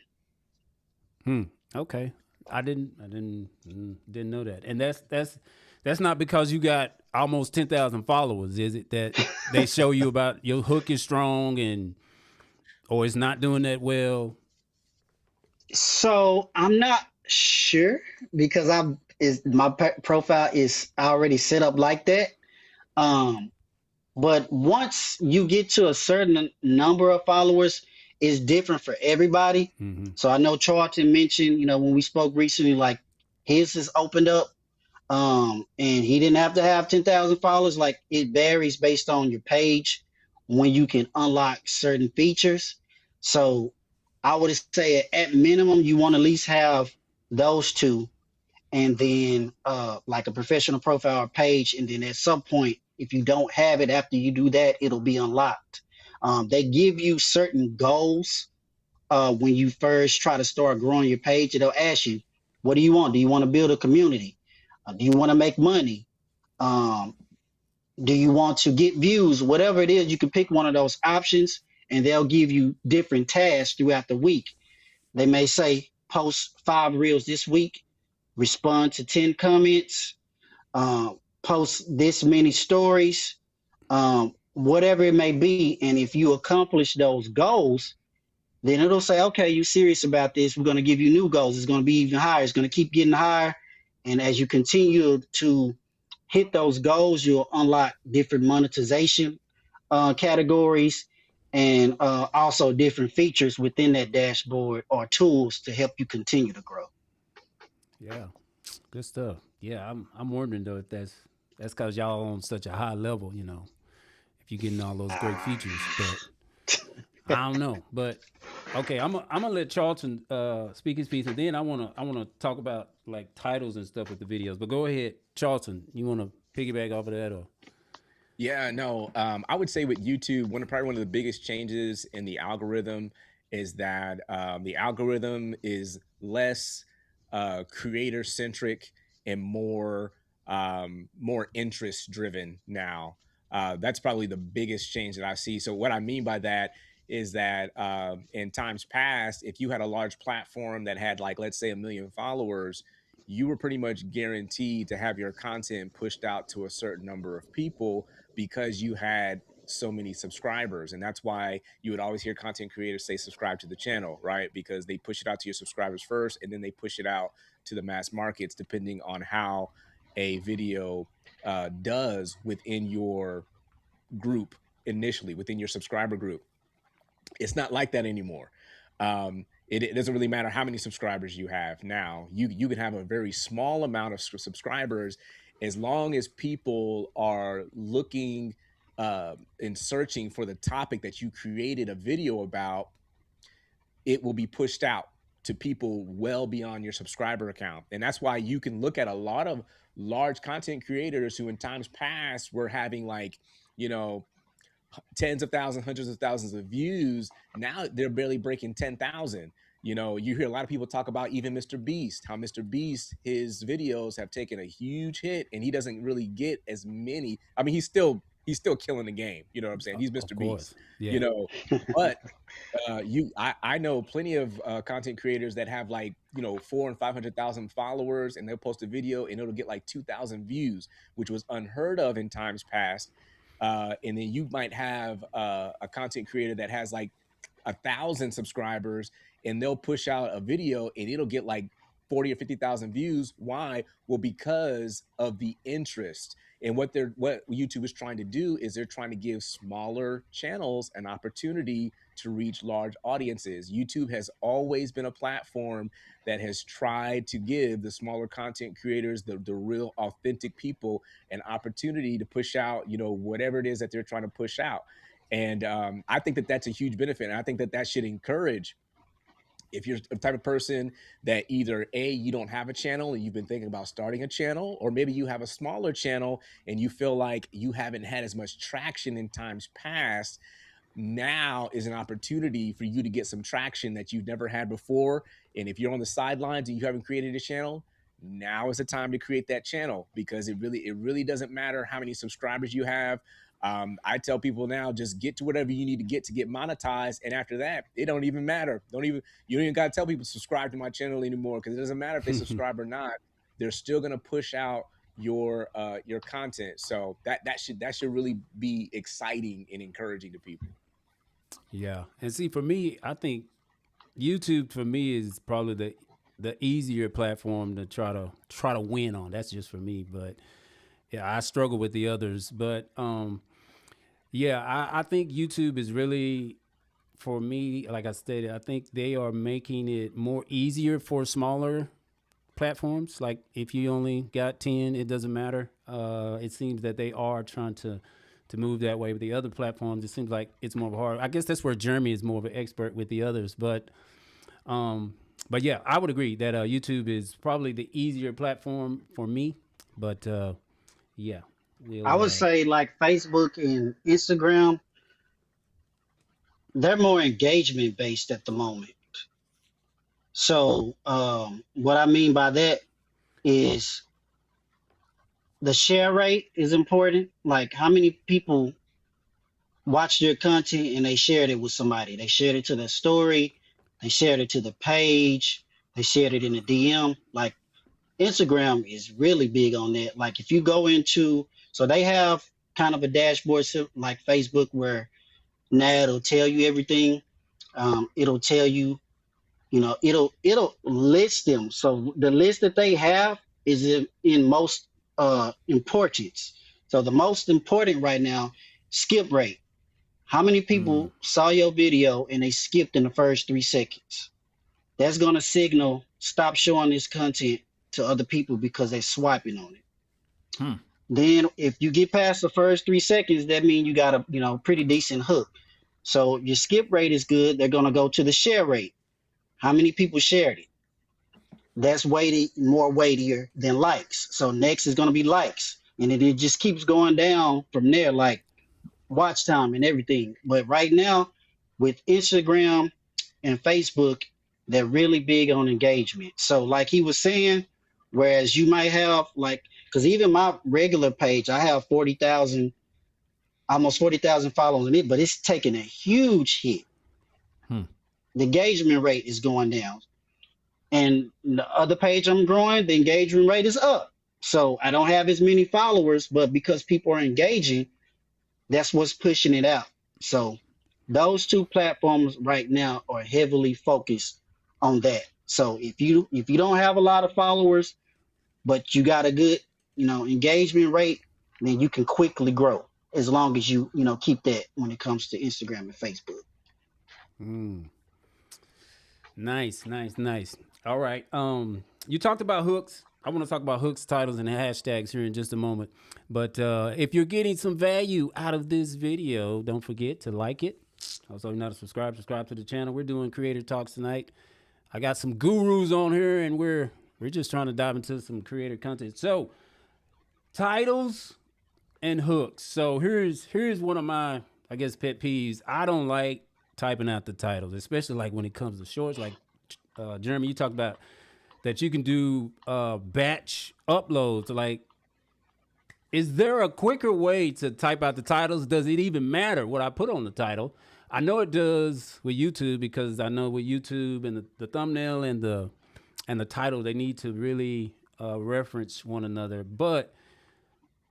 Okay. I didn't know that. And that's not because you got almost 10,000 followers, is it? That they show you about your hook is strong, and or it's not doing that well? So I'm not sure because my profile is already set up like that. Um, but once you get to a certain number of followers, it's different for everybody. Mm-hmm. So I know Charlton mentioned, when we spoke recently, like his is opened up, and he didn't have to have 10,000 followers. Like it varies based on your page when you can unlock certain features. So I would say at minimum, you want to at least have those two, and then like a professional profile or page. And then at some point, if you don't have it after you do that, it'll be unlocked. They give you certain goals when you first try to start growing your page. They'll ask you, what do you want? Do you want to build a community? Do you want to make money? Um, do you want to get views? Whatever it is, you can pick one of those options, and they'll give you different tasks throughout the week. They may say, post 5 reels this week, respond to 10 comments, post this many stories, whatever it may be. And if you accomplish those goals, then it'll say, okay, you're serious about this. We're going to give you new goals. It's going to be even higher. It's going to keep getting higher. And as you continue to hit those goals, you'll unlock different monetization categories, and also different features within that dashboard or tools to help you continue to grow. Yeah, good stuff. Yeah, I'm wondering though if that's because y'all on such a high level, if you're getting all those great features. But I don't know. But okay, I'm gonna let Charlton speak his piece, and then I wanna talk about like titles and stuff with the videos. But go ahead, Charlton. You wanna piggyback off of that or? Yeah, no. I would say with YouTube, probably one of the biggest changes in the algorithm is that the algorithm is less creator centric and more interest driven now. That's probably the biggest change that I see. So what I mean by that is that in times past, if you had a large platform that had, like, let's say 1 million followers, you were pretty much guaranteed to have your content pushed out to a certain number of people because you had so many subscribers. And that's why you would always hear content creators say subscribe to the channel, right? Because they push it out to your subscribers first, and then they push it out to the mass markets depending on how a video does within your group initially, within your subscriber group. It's not like that anymore. It doesn't really matter how many subscribers you have now. You can have a very small amount of subscribers, as long as people are looking and searching for the topic that you created a video about. It will be pushed out to people well beyond your subscriber account. And that's why you can look at a lot of large content creators who in times past were having, like, tens of thousands, hundreds of thousands of views. Now they're barely breaking 10,000. You hear a lot of people talk about even Mr. Beast, how Mr. Beast, his videos have taken a huge hit, and he doesn't really get as many. I mean, he's still killing the game. You know what I'm saying? He's Mr. Beast. Yeah. But I know plenty of content creators that have, like, 400,000 and 500,000 followers, and they'll post a video and it'll get like 2,000 views, which was unheard of in times past. And then you might have a content creator that has like 1,000 subscribers, and they'll push out a video and it'll get like 40 or 50,000 views. Why? Well, because of the interest. And what YouTube is trying to do is they're trying to give smaller channels an opportunity to reach large audiences. YouTube has always been a platform that has tried to give the smaller content creators, the real authentic people, an opportunity to push out, whatever it is that they're trying to push out. And I think that that's a huge benefit. And I think that that should encourage, if you're the type of person that either you don't have a channel and you've been thinking about starting a channel, or maybe you have a smaller channel and you feel like you haven't had as much traction in times past. Now is an opportunity for you to get some traction that you've never had before. And if you're on the sidelines and you haven't created a channel, now is the time to create that channel, because it really doesn't matter how many subscribers you have. I tell people now, just get to whatever you need to get monetized, and after that, it don't even matter. You don't even gotta tell people subscribe to my channel anymore, because it doesn't matter if they subscribe or not. They're still gonna push out your content. So that should really be exciting and encouraging to people. Yeah. And see, for me, I think YouTube for me is probably the easier platform to try to win on. That's just for me, but yeah, I struggle with the others. But yeah, I think YouTube is really for me. Like I stated, I think they are making it more easier for smaller platforms. Like if you only got 10, it doesn't matter. It seems that they are trying to move that way with the other platforms. It seems like it's more hard. I guess that's where Jeremy is more of an expert with the others, um, but yeah, I would agree that YouTube is probably the easier platform for me. But yeah, I we'll. would say like Facebook and Instagram, they're more engagement based at the moment. So what I mean by that is the share rate is important. Like how many people watched their content and they shared it with somebody. They shared it to their story, they shared it to the page, they shared it in the DM. Like Instagram is really big on that. Like if you go into, so they have kind of a dashboard like Facebook where now it'll tell you everything. It'll tell you, it'll list them. So the list that they have is in most importance. So the most important right now, skip rate. How many Mm, people saw your video and they skipped in the first 3 seconds? That's going to signal stop showing this content to other people because they're swiping on it. hmm, Then if you get past the first 3 seconds, that means you got a pretty decent hook. So your skip rate is good. They're going to go to the share rate. How many people shared it? That's more weightier than likes. So next is going to be likes. And it just keeps going down from there, like watch time and everything. But right now, with Instagram and Facebook, they're really big on engagement. So, like he was saying, whereas you might have like, because even my regular page, I have 40,000, almost 40,000 followers in it, but it's taking a huge hit. hmm. The engagement rate is going down. And the other page I'm growing, the engagement rate is up. So I don't have as many followers, but because people are engaging, that's what's pushing it out. So those two platforms right now are heavily focused on that. So if you don't have a lot of followers, but you got a good, engagement rate, then you can quickly grow as long as you keep that when it comes to Instagram and Facebook. Mm. Nice, nice, nice. All right. You talked about hooks. I want to talk about hooks, titles, and hashtags here in just a moment. But if you're getting some value out of this video, don't forget to like it. Also, if you're not a subscribe to the channel. We're doing creator talks tonight. I got some gurus on here, and we're just trying to dive into some creator content. So, titles and hooks. So here's one of my, I guess, pet peeves. I don't like typing out the titles, especially like when it comes to shorts. Like Jeremy, you talked about that you can do batch uploads. Like, is there a quicker way to type out the titles? Does it even matter what I put on the title? I know it does with YouTube because I know with YouTube and the thumbnail and the title, they need to really reference one another. But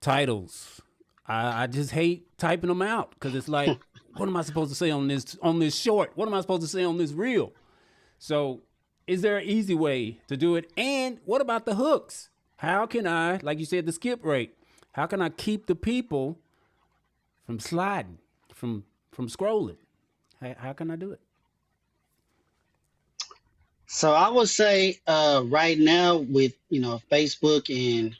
titles, I just hate typing them out because it's like, what am I supposed to say on this short? What am I supposed to say on this reel? So, is there an easy way to do it? And what about the hooks? How can I, like you said, the skip rate? How can I keep the people from sliding, from scrolling? How can I do it? So I would say right now with Facebook and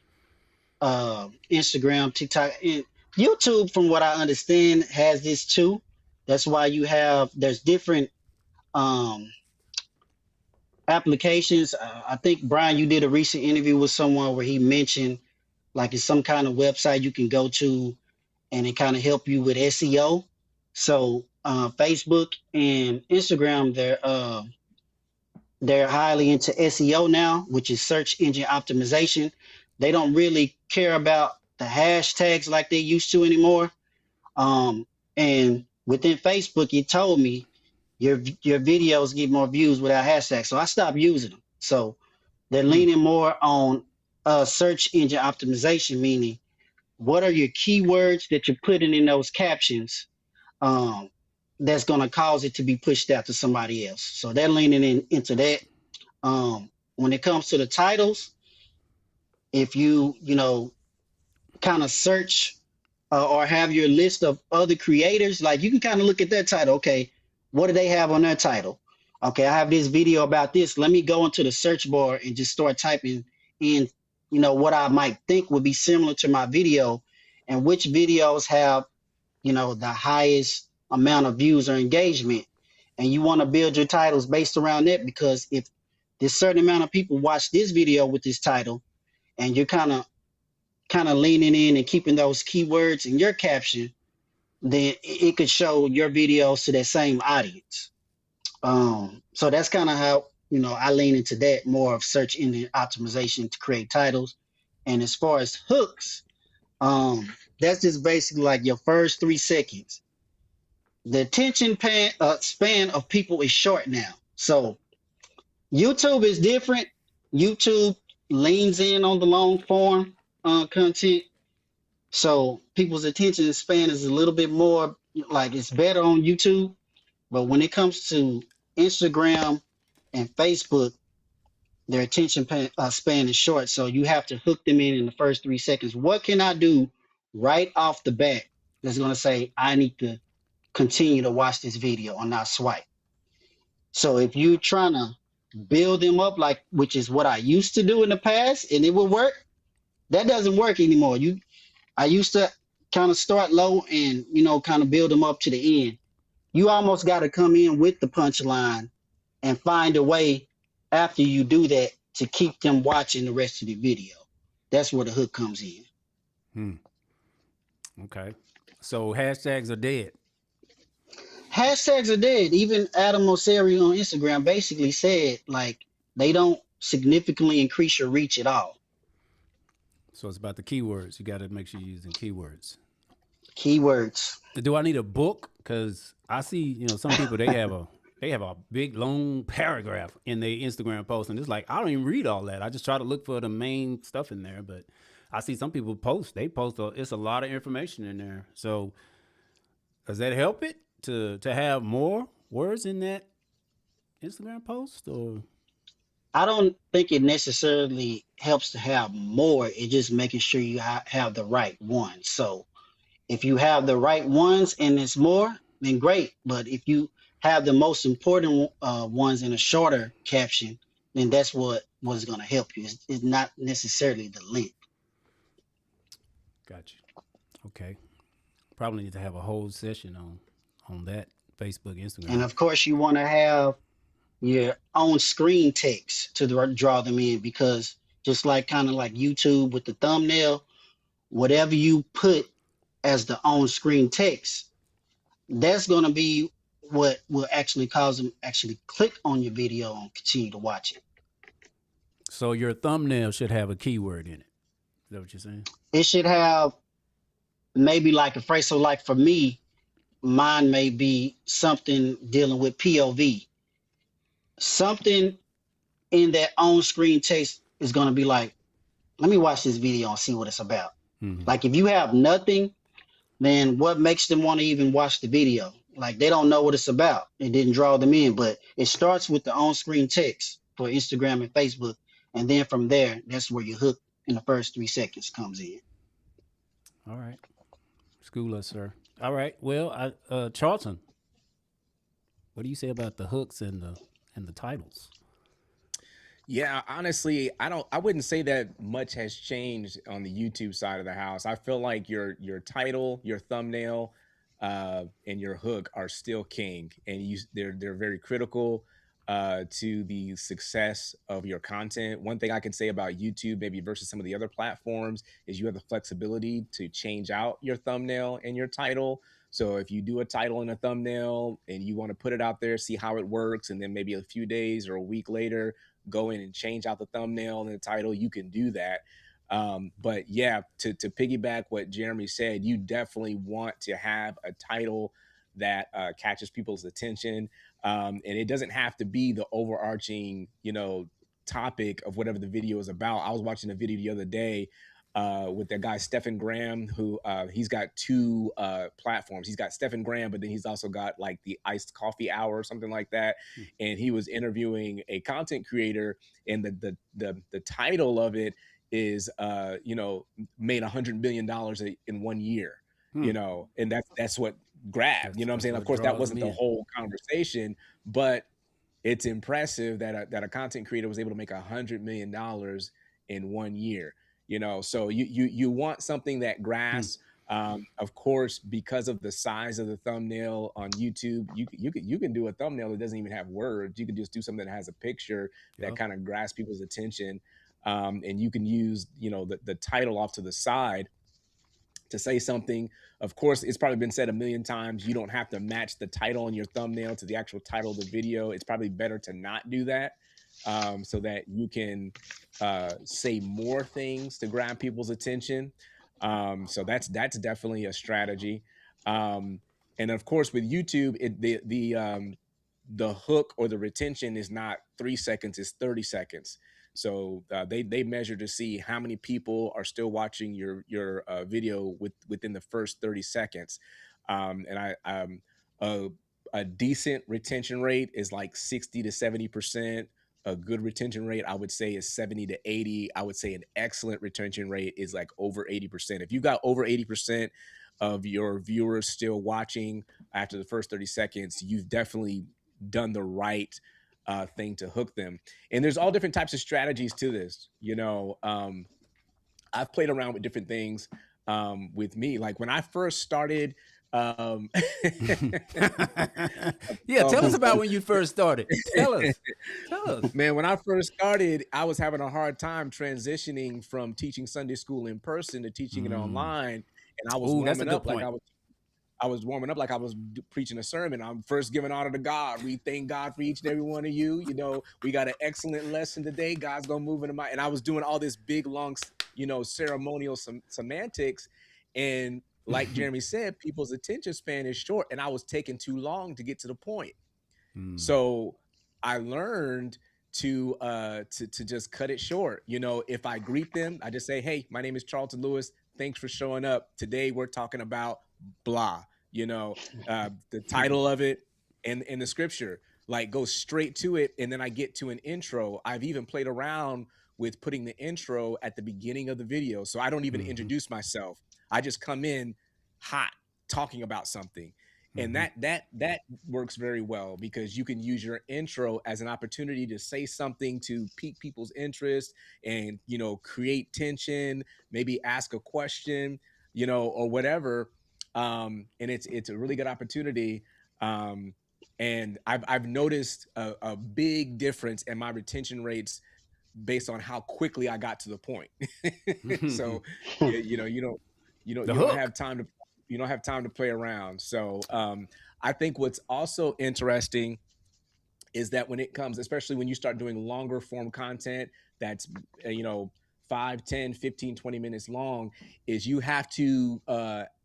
Instagram, TikTok, and YouTube, from what I understand, has this too. That's why there's different um, applications. I think Brian, you did a recent interview with someone where he mentioned like it's some kind of website you can go to and it kind of help you with SEO. So Facebook and Instagram, they're highly into SEO now, which is search engine optimization. They don't really care about the hashtags like they used to anymore. And within Facebook, it told me your videos get more views without hashtags. So I stopped using them. So they're Hmm. leaning more on search engine optimization, meaning what are your keywords that you're putting in those captions? Um, that's going to cause it to be pushed out to somebody else. So they're leaning into that. When it comes to the titles, if you know, kind of search or have your list of other creators, like you can kind of look at that title. Okay, what do they have on their title? Okay, I have this video about this. Let me go into the search bar and just start typing in, you know, what I might think would be similar to my video and which videos have, you know, the highest amount of views or engagement. And you want to build your titles based around that, because if this certain amount of people watch this video with this title and you're kind of leaning in and keeping those keywords in your caption, then it could show your videos to that same audience. So that's kind of how, you know, I lean into that, more of search engine optimization to create titles. And as far as hooks, that's just basically like your first 3 seconds. The attention span of people is short now. So YouTube is different. YouTube leans in on the long form content. So people's attention span is a little bit more, like, it's better on YouTube. But when it comes to Instagram and Facebook, their attention span is short. So you have to hook them in the first 3 seconds. What can I do right off the bat that's going to say, I need to continue to watch this video or not swipe? So if you're trying to build them up, like, which is what I used to do in the past, and it would work, that doesn't work anymore. I used to kind of start low and, you know, kind of build them up to the end. You almost got to come in with the punchline and find a way after you do that to keep them watching the rest of the video. That's where the hook comes in. Okay. So hashtags are dead. Hashtags are dead. Even Adam Mosseri on Instagram basically said, like, they don't significantly increase your reach at all. So it's about the keywords. You got to make sure you're using keywords. Keywords. Do I need a book? Because I see, you know, some people, they have a big long paragraph in their Instagram post, and it's like, I don't even read all that. I just try to look for the main stuff in there. But I see some people post. It's a lot of information in there. So does that help it to have more words in that Instagram post? Or I don't think it necessarily helps to have more. It's just making sure you have the right ones. So if you have the right ones and it's more, then great. But if you have the most important ones in a shorter caption, then that's what is going to help you. It's not necessarily the length. Gotcha. Okay. Probably need to have a whole session on that, Facebook, Instagram. And of course, you want to have your own screen text to draw them in, because just like kind of like YouTube with the thumbnail, whatever you put as the on screen text, that's going to be what will actually cause them actually click on your video and continue to watch it. So your thumbnail should have a keyword in it. Is that what you're saying? It should have maybe like a phrase. So like for me, mine may be something dealing with POV. Something in that on screen text is going to be like, let me watch this video and see what it's about. Mm-hmm. Like if you have nothing, then what makes them want to even watch the video? Like they don't know what it's about. It didn't draw them in, but it starts with the on-screen text for Instagram and Facebook. And then from there, that's where your hook in the first 3 seconds comes in. All right. School us, sir. All right. Well, Charleton, what do you say about the hooks and the titles? Yeah, honestly, I wouldn't say that much has changed on the YouTube side of the house. I feel like your title, your thumbnail, and your hook are still king, and they're very critical to the success of your content. One thing I can say about YouTube, maybe versus some of the other platforms, is you have the flexibility to change out your thumbnail and your title. So if you do a title and a thumbnail and you want to put it out there, see how it works, and then maybe a few days or a week later, go in and change out the thumbnail and the title, you can do that. But yeah, to piggyback what Jeremy said, you definitely want to have a title that catches people's attention. And it doesn't have to be the overarching, topic of whatever the video is about. I was watching a video the other day with that guy Stephen Graham, who he's got two platforms. He's got Stephen Graham, but then he's also got like the Iced Coffee Hour or something like that. And he was interviewing a content creator, and the title of it is you know, made $100 million in 1 year. You know, and that's what grabbed. You know what I'm saying? Of course, that wasn't the whole conversation, but it's impressive that a content creator was able to make $100 million in 1 year. You know, so you want something that grasps. Of course, because of the size of the thumbnail on YouTube, you can do a thumbnail that doesn't even have words. You can just do something that has a picture that kind of grasps people's attention, and you can use, you know, the title off to the side to say something. Of course, it's probably been said a million times. You don't have to match the title on your thumbnail to the actual title of the video. It's probably better to not do that, so that you can say more things to grab people's attention. So that's definitely a strategy. And of course, with YouTube, the hook or the retention is not 3 seconds; it's 30 seconds. So they measure to see how many people are still watching your video within the first 30 seconds. And a decent retention rate is like 60 to 70%. A good retention rate, I would say, is 70 to 80. I would say an excellent retention rate is like over 80%. If you got over 80% of your viewers still watching after the first 30 seconds, you've definitely done the right thing to hook them. And there's all different types of strategies to this. You know, I've played around with different things with me. Like when I first started, yeah, tell us about when you first started. Tell us. Man, when I first started, I was having a hard time transitioning from teaching Sunday school in person to teaching it online. And I was warming up like I was warming up like I was preaching a sermon. I'm first giving honor to God. We thank God for each and every one of you. You know, we got an excellent lesson today. God's gonna move into my. And I was doing all this big, long, you know, ceremonial semantics. And like Jeremy said, people's attention span is short, and I was taking too long to get to the point. So I learned to just cut it short. You know, if I greet them, I just say, "Hey, my name is Charleton Lewis. Thanks for showing up. Today we're talking about blah." You know, the title of it and the scripture, like go straight to it. And then I get to an intro. I've even played around with putting the intro at the beginning of the video. So I don't even introduce myself. I just come in hot talking about something. And that works very well because you can use your intro as an opportunity to say something to pique people's interest and, you know, create tension, maybe ask a question, you know, or whatever. And it's a really good opportunity. And I've noticed a big difference in my retention rates based on how quickly I got to the point. So, you know, you don't have time to play around. So I think what's also interesting is that when it comes, especially when you start doing longer form content that's, you know, 5, 10, 15, 20 minutes long, is you have to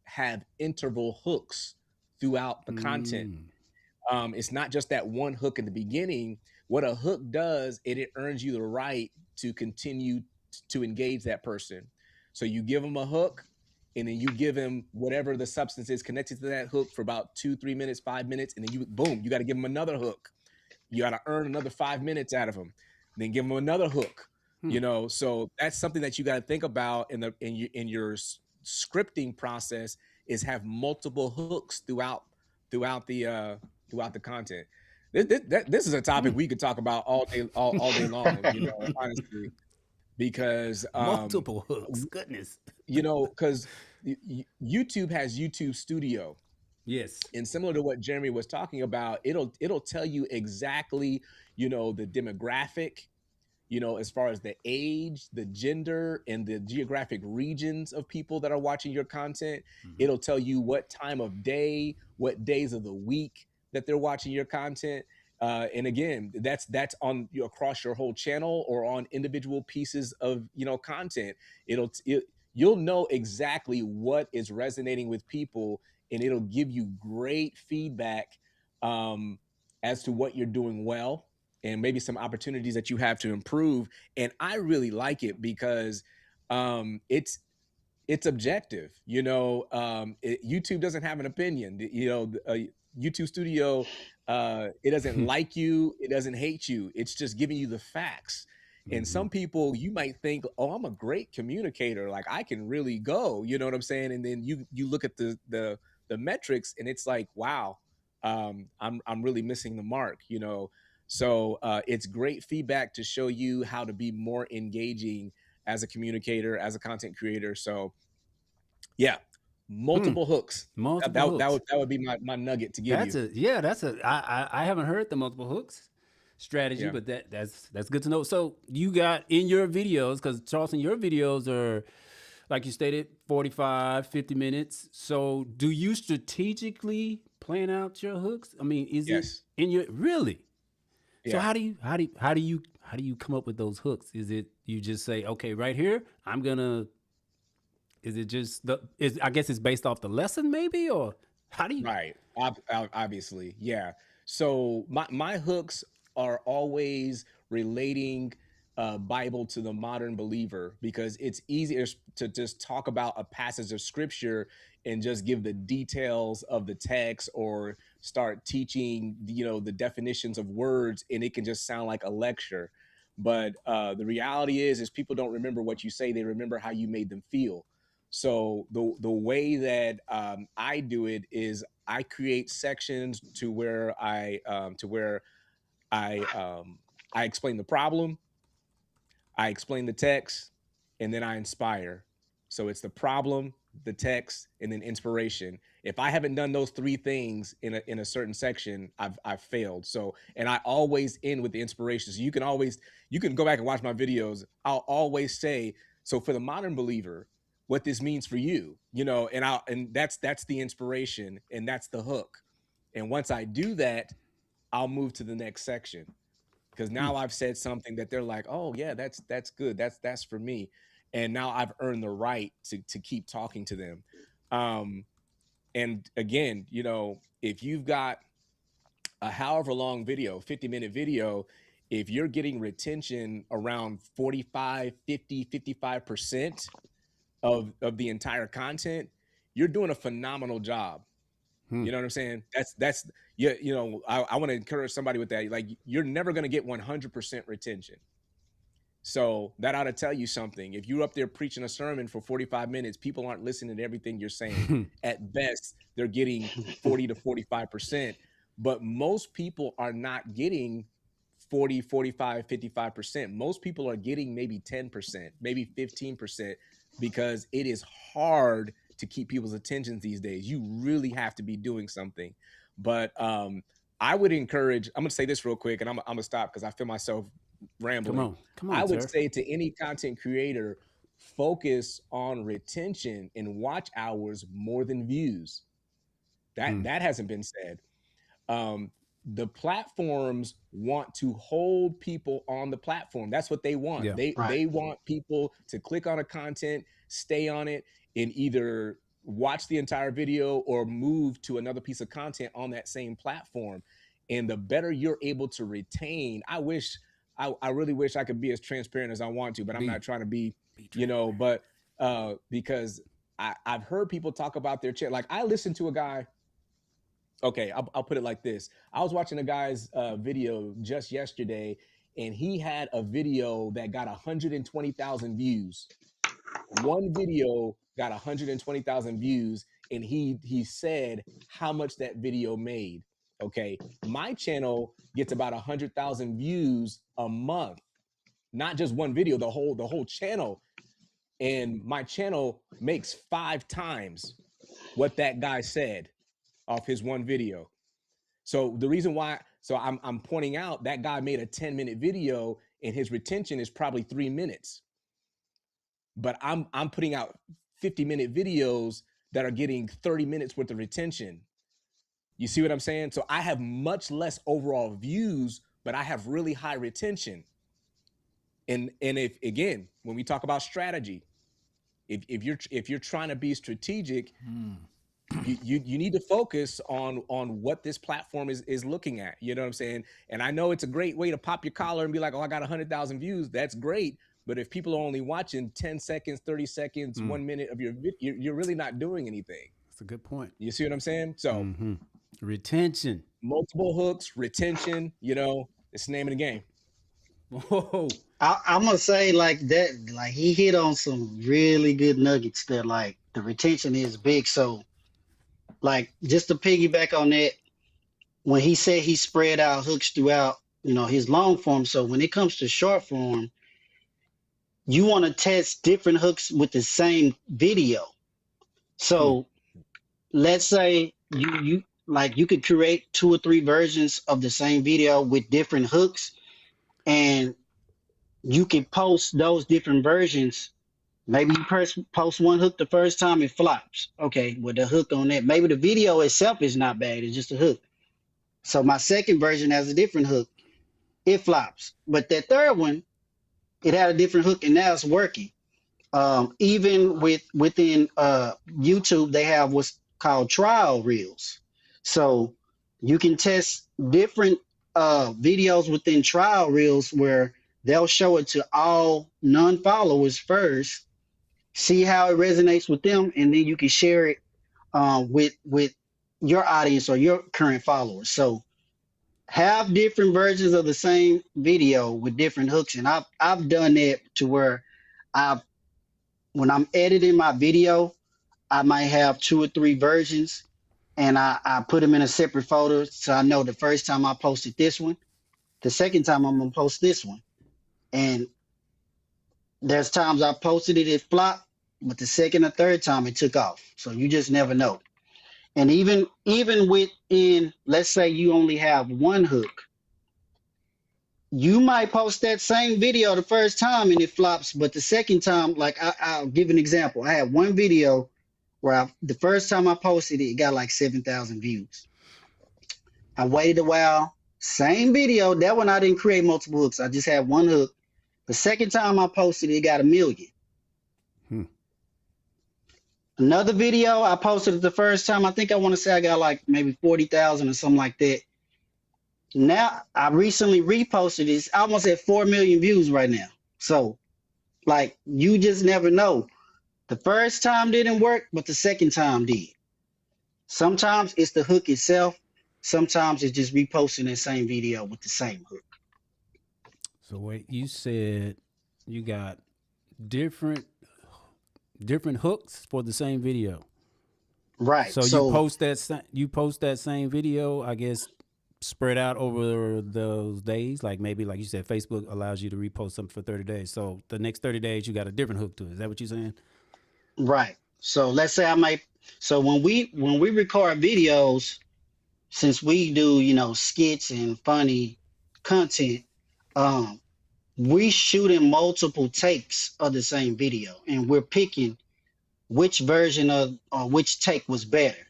have interval hooks throughout the content. It's not just that one hook in the beginning. What a hook does, it earns you the right to continue to engage that person. So you give them a hook, and then you give him whatever the substance is connected to that hook for about 2, 3 minutes, 5 minutes, and then you got to give him another hook. You got to earn another 5 minutes out of him, then give him another hook. You know, so that's something that you got to think about in your scripting process, is have multiple hooks throughout the content. This is a topic we could talk about all day long, you know, honestly, because multiple hooks, goodness, you know, because YouTube has YouTube Studio. Yes. And similar to what Jeremy was talking about, it'll tell you exactly, you know, the demographic, you know, as far as the age, the gender, and the geographic regions of people that are watching your content. It'll tell you what time of day, what days of the week that they're watching your content. And again, that's on across your whole channel or on individual pieces of, you know, content. You'll know exactly what is resonating with people, and it'll give you great feedback as to what you're doing well and maybe some opportunities that you have to improve. And I really like it because It's objective. YouTube doesn't have an opinion. YouTube Studio, it doesn't like you, it doesn't hate you. It's just giving you the facts. And some people, you might think, oh, I'm a great communicator, like I can really go, you know what I'm saying? And then you look at the metrics, and it's like, wow, I'm really missing the mark. So it's great feedback to show you how to be more engaging as a communicator, as a content creator. So yeah, multiple hooks. Multiple hooks. That would be my nugget to give you. I haven't heard the multiple hooks strategy, but that's good to know. So you got in your videos, because Charleton, your videos are, like you stated, 45, 50 minutes. So do you strategically plan out your hooks? I mean, is it in your really? Yeah. So how do you come up with those hooks? Is it you just say, okay, right here, is it just I guess it's based off the lesson maybe, or how do you? Right. Obviously. Yeah. So my hooks are always relating Bible to the modern believer, because it's easier to just talk about a passage of scripture and just give the details of the text, or start teaching, the definitions of words, and it can just sound like a lecture. But the reality is people don't remember what you say; they remember how you made them feel. So the way that I do it is I create sections to where I explain the problem, I explain the text, and then I inspire. So it's the problem, the text, and then inspiration. If I haven't done those three things in a certain section, I've failed. So, and I always end with the inspiration. So you can go back and watch my videos. I'll always say, so for the modern believer, what this means for you, and that's the inspiration, and that's the hook. And once I do that, I'll move to the next section, because now I've said something that they're like, oh yeah, that's good. That's for me. And now I've earned the right to keep talking to them. And again, if you've got a however long video, 50-minute video, if you're getting retention around 45, 50, 55% of the entire content, you're doing a phenomenal job. You know what I'm saying? That's I want to encourage somebody with that. Like, you're never going to get 100% retention. So that ought to tell you something. If you're up there preaching a sermon for 45 minutes, people aren't listening to everything you're saying. At best, they're getting 40 to 45%, but most people are not getting 40, 45, 55%. Most people are getting maybe 10%, maybe 15%, because it is hard to keep people's attentions these days. You really have to be doing something. But I would encourage, I'm going to say this real quick, and I'm going to stop because I feel myself rambling. Come on, I would say to any content creator, focus on retention and watch hours more than views. That hasn't been said. The platforms want to hold people on the platform. That's what they want. Yeah. They want people to click on a content, stay on it, and either watch the entire video or move to another piece of content on that same platform. And the better you're able to retain, I really wish I could be as transparent as I want to, but I'm not trying to be but because I've heard people talk about their channel. Like, I listened to a guy. Okay, I'll put it like this. I was watching a guy's video just yesterday, and he had a video that got 120,000 views. One video got 120,000 views, and he said how much that video made. Okay, my channel gets about 100,000 views a month, not just one video, the whole channel. And my channel makes 5 times what that guy said off his one video. So the reason why, I'm pointing out that guy made a 10-minute video and his retention is probably 3 minutes. But I'm putting out 50-minute videos that are getting 30 minutes worth of retention. You see what I'm saying? So I have much less overall views, but I have really high retention. And if, again, when we talk about strategy, if you're trying to be strategic, you need to focus on what this platform is looking at. You know what I'm saying? And I know it's a great way to pop your collar and be like, oh, I got 100,000 views. That's great. But if people are only watching 10 seconds, 30 seconds, 1 minute of your video, you're really not doing anything. That's a good point. You see what I'm saying? So retention, multiple hooks, retention, it's the name of the game. Whoa. I'm gonna say like that, like he hit on some really good nuggets there. Like the retention is big. So like just to piggyback on that, when he said he spread out hooks throughout, his long form. So when it comes to short form, you want to test different hooks with the same video. So let's say you could create 2 or 3 versions of the same video with different hooks, and you can post those different versions. Maybe you post one hook the first time, it flops. Okay, with the hook on that. Maybe the video itself is not bad, it's just a hook. So my second version has a different hook. It flops. But that third one, it had a different hook, and now it's working. Even within YouTube, they have what's called trial reels. So you can test different videos within trial reels where they'll show it to all non-followers first, see how it resonates with them, and then you can share it with your audience or your current followers. So have different versions of the same video with different hooks. And I've done that to where when I'm editing my video, I might have 2 or 3 versions, and I put them in a separate folder. So I know the first time I posted this one, the second time I'm gonna post this one. And there's times I posted it flopped, but the second or third time it took off. So you just never know. And even within, let's say you only have one hook, you might post that same video the first time and it flops, but the second time, like I'll give an example. I had one video where the first time I posted it, it got like 7,000 views. I waited a while, same video. That one I didn't create multiple hooks. I just had one hook. The second time I posted it, it got 1 million. Another video I posted it the first time, I think I want to say I got like maybe 40,000 or something like that. Now I recently reposted it. It's almost at 4 million views right now. So like you just never know. The first time didn't work, but the second time did. Sometimes it's the hook itself. Sometimes it's just reposting that same video with the same hook. So wait, you said you got different hooks for the same video, right? So you post that same video, I guess, spread out over those days. Like maybe, like you said, Facebook allows you to repost something for 30 days. So the next 30 days, you got a different hook to it. Is that what you're saying? Right. So let's say so when we record videos, since we do, skits and funny content, we shooting multiple takes of the same video, and we're picking which version of or which take was better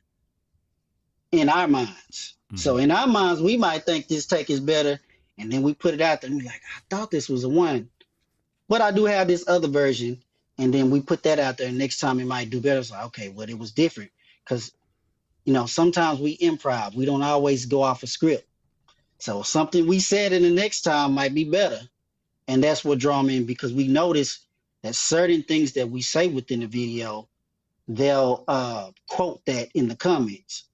in our minds. So in our minds, we might think this take is better, and then we put it out there and we're like, I thought this was the one, but I do have this other version. And then we put that out there, and next time it might do better. It's like, okay, well, it was different. Because, sometimes we improv. We don't always go off a script. So something we said in the next time might be better. And that's what draw me in, because we notice that certain things that we say within the video, they'll quote that in the comments.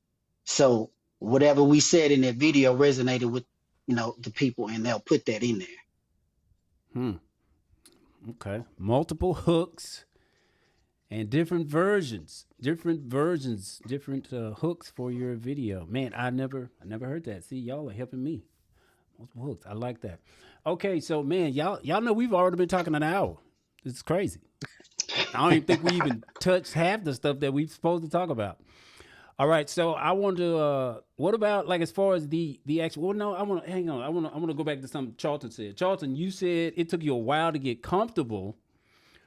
So whatever we said in that video resonated with, the people, and they'll put that in there. Okay. Multiple hooks and different versions, different hooks for your video. Man, I never heard that. See, y'all are helping me. Multiple hooks. I like that. Okay, so man, y'all know we've already been talking an hour. This is crazy. I don't even think we even touched half the stuff that we're supposed to talk about. All right, so I want to. What about like as far as the actual? Well, no, I want to hang on. I want to go back to something Charleton said. Charleton, you said it took you a while to get comfortable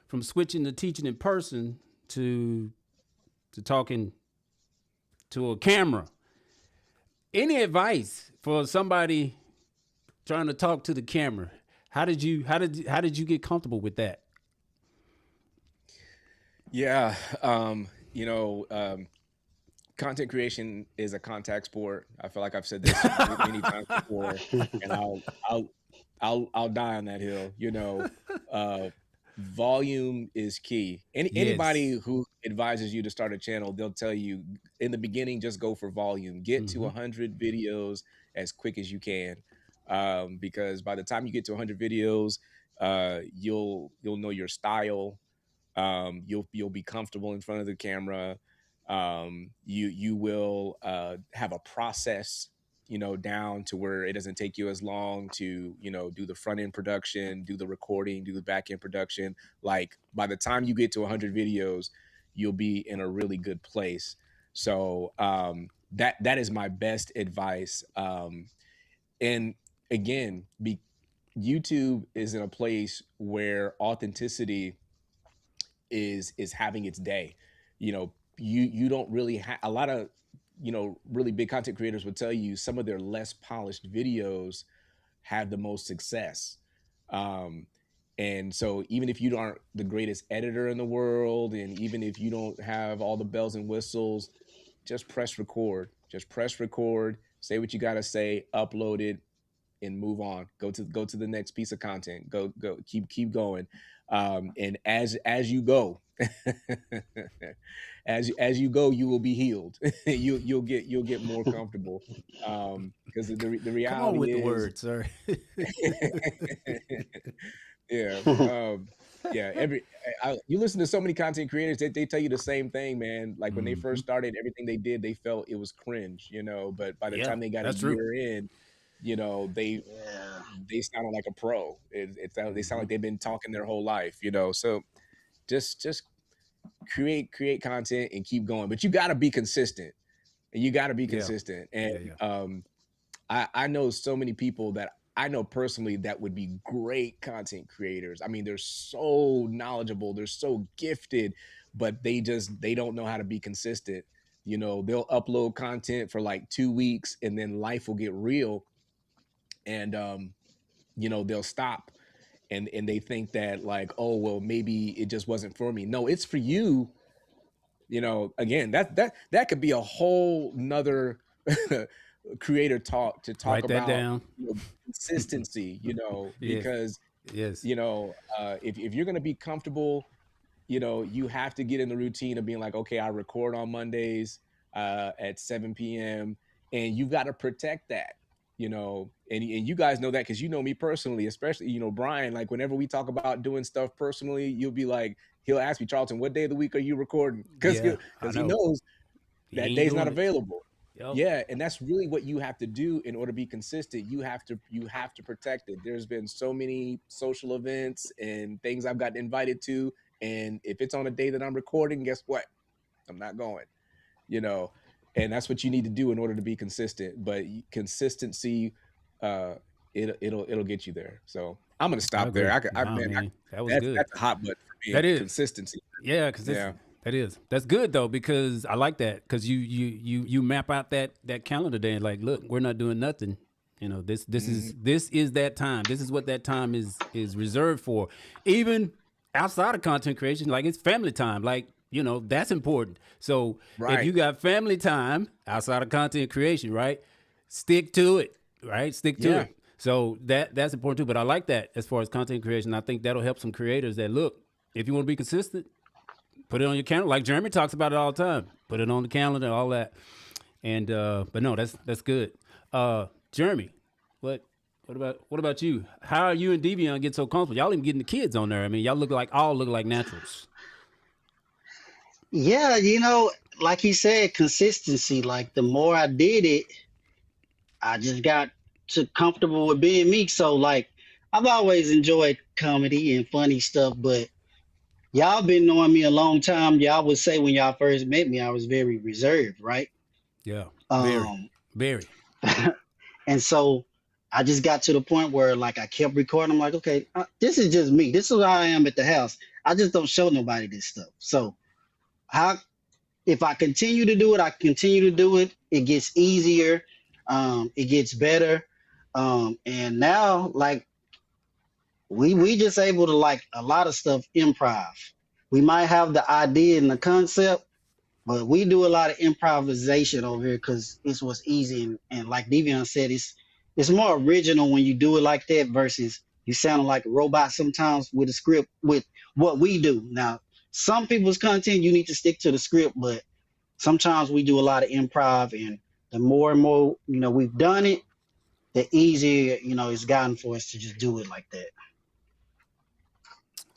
from switching to teaching in person to talking to a camera. Any advice for somebody trying to talk to the camera? How did you get comfortable with that? Yeah, content creation is a contact sport. I feel like I've said this many times before, and I'll die on that hill. volume is key. Anybody who advises you to start a channel, they'll tell you in the beginning, just go for volume. Get to 100 videos as quick as you can, because by the time you get to 100 videos, you'll know your style. You'll be comfortable in front of the camera. You will have a process, down to where it doesn't take you as long to, do the front end production, do the recording, do the back end production. Like by the time you get to 100 videos, you'll be in a really good place. So that is my best advice. And again, YouTube is in a place where authenticity is having its day. You don't really have a lot of, really big content creators would tell you some of their less polished videos have the most success. And so even if you aren't the greatest editor in the world, and even if you don't have all the bells and whistles, just press record. Say what you got to say, upload it, and move on. Go to the next piece of content. Go, keep going. And as you go, as you go, you will be healed. You'll get more comfortable. Because the reality Come on with is, the words, sir. You listen to so many content creators that they tell you the same thing, man. Like when they first started, everything they did, they felt it was cringe, but by the time they got a year in, they sounded like a pro. They sound like they've been talking their whole life, so just create content and keep going. But you got to be consistent, and I know so many people that I know personally that would be great content creators. I mean, they're so knowledgeable, they're so gifted, but they don't know how to be consistent. They'll upload content for like 2 weeks and then life will get real, and they'll stop, and they think that like, oh well, maybe it just wasn't for me. No, it's for you. Again, that could be a whole nother creator talk to talk Write that about down. Consistency, because if you're going to be comfortable, you have to get in the routine of being like, okay, I record on Mondays at 7 p.m. and you've got to protect that. And you guys know that because you know me personally, especially, Brian, like whenever we talk about doing stuff personally, you'll be like, he'll ask me, Charleton, what day of the week are you recording? Because he knows that day's not available. Yep. Yeah, and that's really what you have to do in order to be consistent. You have to protect it. There's been so many social events and things I've gotten invited to, and if it's on a day that I'm recording, guess what? I'm not going. And that's what you need to do in order to be consistent. But consistency, it'll get you there. So I'm gonna stop there. That was good. That's a hot button for me. That is consistency. Yeah, because that's good though, because I like that, because you map out that calendar day and like, look, we're not doing nothing. This is that time. This is what that time is reserved for. Even outside of content creation, like it's family time. Like, that's important. So if you got family time outside of content creation, right, stick to it, right? Stick to it. So that's important too. But I like that as far as content creation. I think that'll help some creators that, look, if you want to be consistent, put it on your calendar. Like Jeremy talks about it all the time. Put it on the calendar, all that. And but no, that's good. Jeremy, what about you? How are you and Devion get so comfortable? Y'all even getting the kids on there. I mean, y'all look like naturals. Yeah, like he said, consistency. Like the more I did it, I just got too comfortable with being me. So like, I've always enjoyed comedy and funny stuff, but y'all been knowing me a long time. Y'all would say when y'all first met me, I was very reserved, right? Yeah, very. And so I just got to the point where like I kept recording. I'm like, okay, this is just me. This is how I am at the house. I just don't show nobody this stuff. So if I continue to do it, I continue to do it. It gets easier. It gets better. And now like we just able to, like, a lot of stuff improv. We might have the idea and the concept, but we do a lot of improvisation over here because it's what's easy. And like Devion said, it's more original when you do it like that versus you sound like a robot sometimes with a script, with what we do. Now, some people's content you need to stick to the script, but sometimes we do a lot of improv, and the more and more we've done it, the easier it's gotten for us to just do it like that.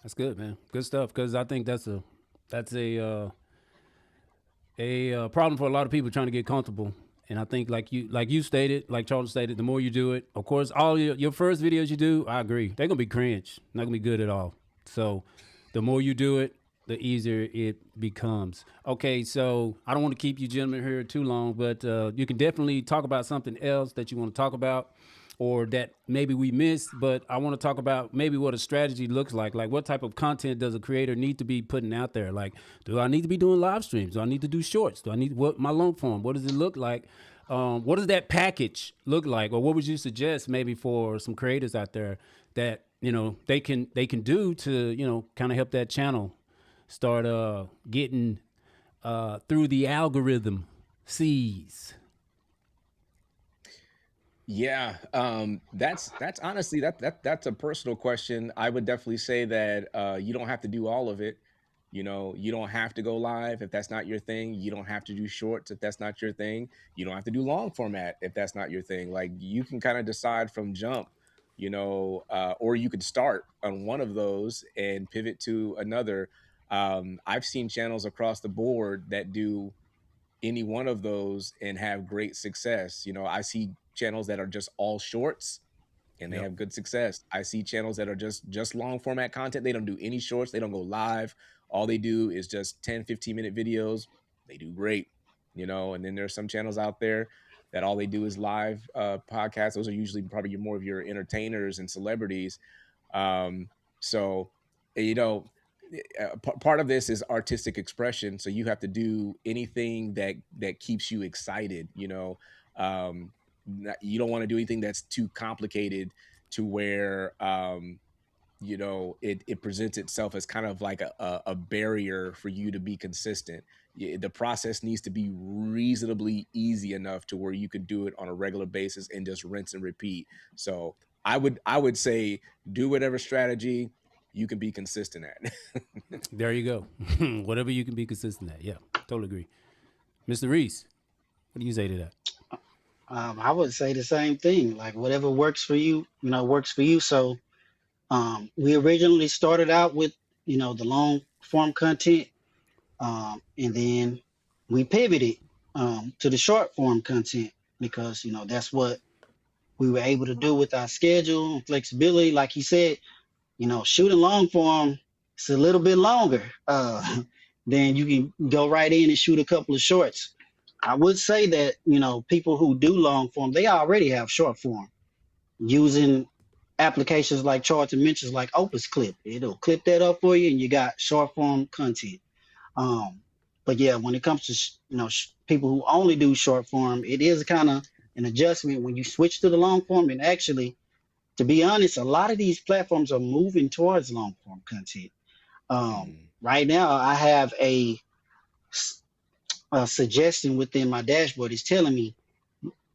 That's good, man. Good stuff. Because I think that's a problem for a lot of people trying to get comfortable. And I think like you stated, like Charles stated, the more you do it, of course, all your first videos you do, I agree, they're gonna be cringe, not gonna be good at all. So the more you do it, the easier it becomes. Okay, so I don't want to keep you gentlemen here too long, but you can definitely talk about something else that you want to talk about, or that maybe we missed, but I want to talk about maybe what a strategy looks like. Like, what type of content does a creator need to be putting out there? Like, do I need to be doing live streams? Do I need to do shorts? Do I need what my long form? What does it look like? What does that package look like? Or what would you suggest maybe for some creators out there that, they can do to, kind of help that channel start getting through the algorithm seas? Yeah, that's honestly that's a personal question. I would definitely say that you don't have to do all of it. You don't have to go live if that's not your thing. You don't have to do shorts if that's not your thing. You don't have to do long format if that's not your thing. Like, you can kind of decide from jump, or you could start on one of those and pivot to another. I've seen channels across the board that do any one of those and have great success. I see channels that are just all shorts and they Yep. have good success. I see channels that are just long format content. They don't do any shorts. They don't go live. All they do is just 10, 15-minute videos. They do great, and then there's some channels out there that all they do is live podcasts. Those are usually probably more of your entertainers and celebrities. So, part of this is artistic expression. So you have to do anything that keeps you excited. You don't want to do anything that's too complicated to where it presents itself as kind of like a barrier for you to be consistent. The process needs to be reasonably easy enough to where you can do it on a regular basis and just rinse and repeat. So I would say do whatever strategy you can be consistent at. There you go. Whatever you can be consistent at. Yeah, totally agree. Mr. Reece, what do you say to that? I would say the same thing. Like, whatever works for you, works for you. So we originally started out with the long form content, and then we pivoted to the short form content because that's what we were able to do with our schedule and flexibility. Like you said, shooting long form, it's a little bit longer. Then you can go right in and shoot a couple of shorts. I would say that people who do long form, they already have short form using applications like Charleton mentions, like Opus Clip. It'll clip that up for you, and you got short form content. But yeah, when it comes to people who only do short form, it is kind of an adjustment when you switch to the long form. And actually, to be honest, a lot of these platforms are moving towards long form content. Right now, I have a suggestion within my dashboard. Is telling me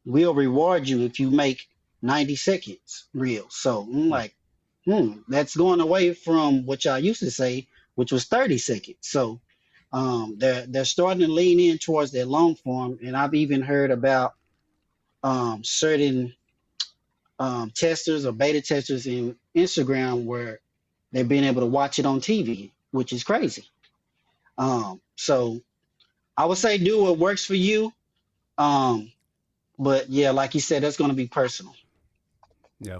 we'll reward you if you make 90 seconds reels. So I'm like, that's going away from what y'all used to say, which was 30 seconds. So they're starting to lean in towards that long form. And I've even heard about certain testers or beta testers in Instagram where they've been able to watch it on TV, which is crazy. So I would say do what works for you. But yeah, like you said, that's going to be personal. Yeah.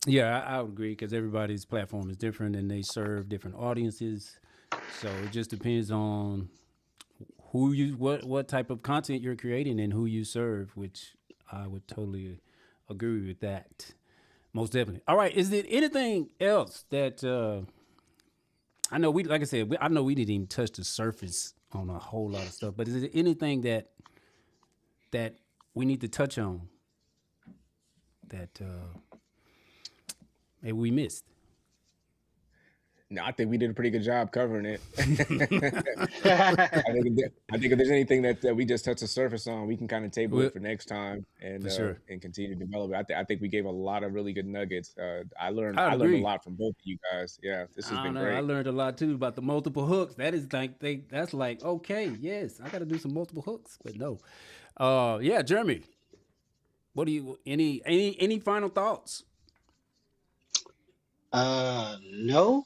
Yeah, I would agree because everybody's platform is different and they serve different audiences. So it just depends on what type of content you're creating and who you serve, which I would totally agree with that. Most definitely. All right. Is there anything else that I know like I said, I know we didn't even touch the surface on a whole lot of stuff, but is there anything that we need to touch on that maybe we missed? No, I think we did a pretty good job covering it. I think if there's anything that we just touched the surface on, we can kind of table it for next time and sure. and continue to develop it. I think we gave a lot of really good nuggets. I learned I a agree. lot from both of you guys. Yeah, this has I been don't know. I great. learned a lot too about the multiple hooks. That is like that's like, okay, yes, I got to do some multiple hooks, but no. Yeah, Jeremy, what do you any final thoughts? No.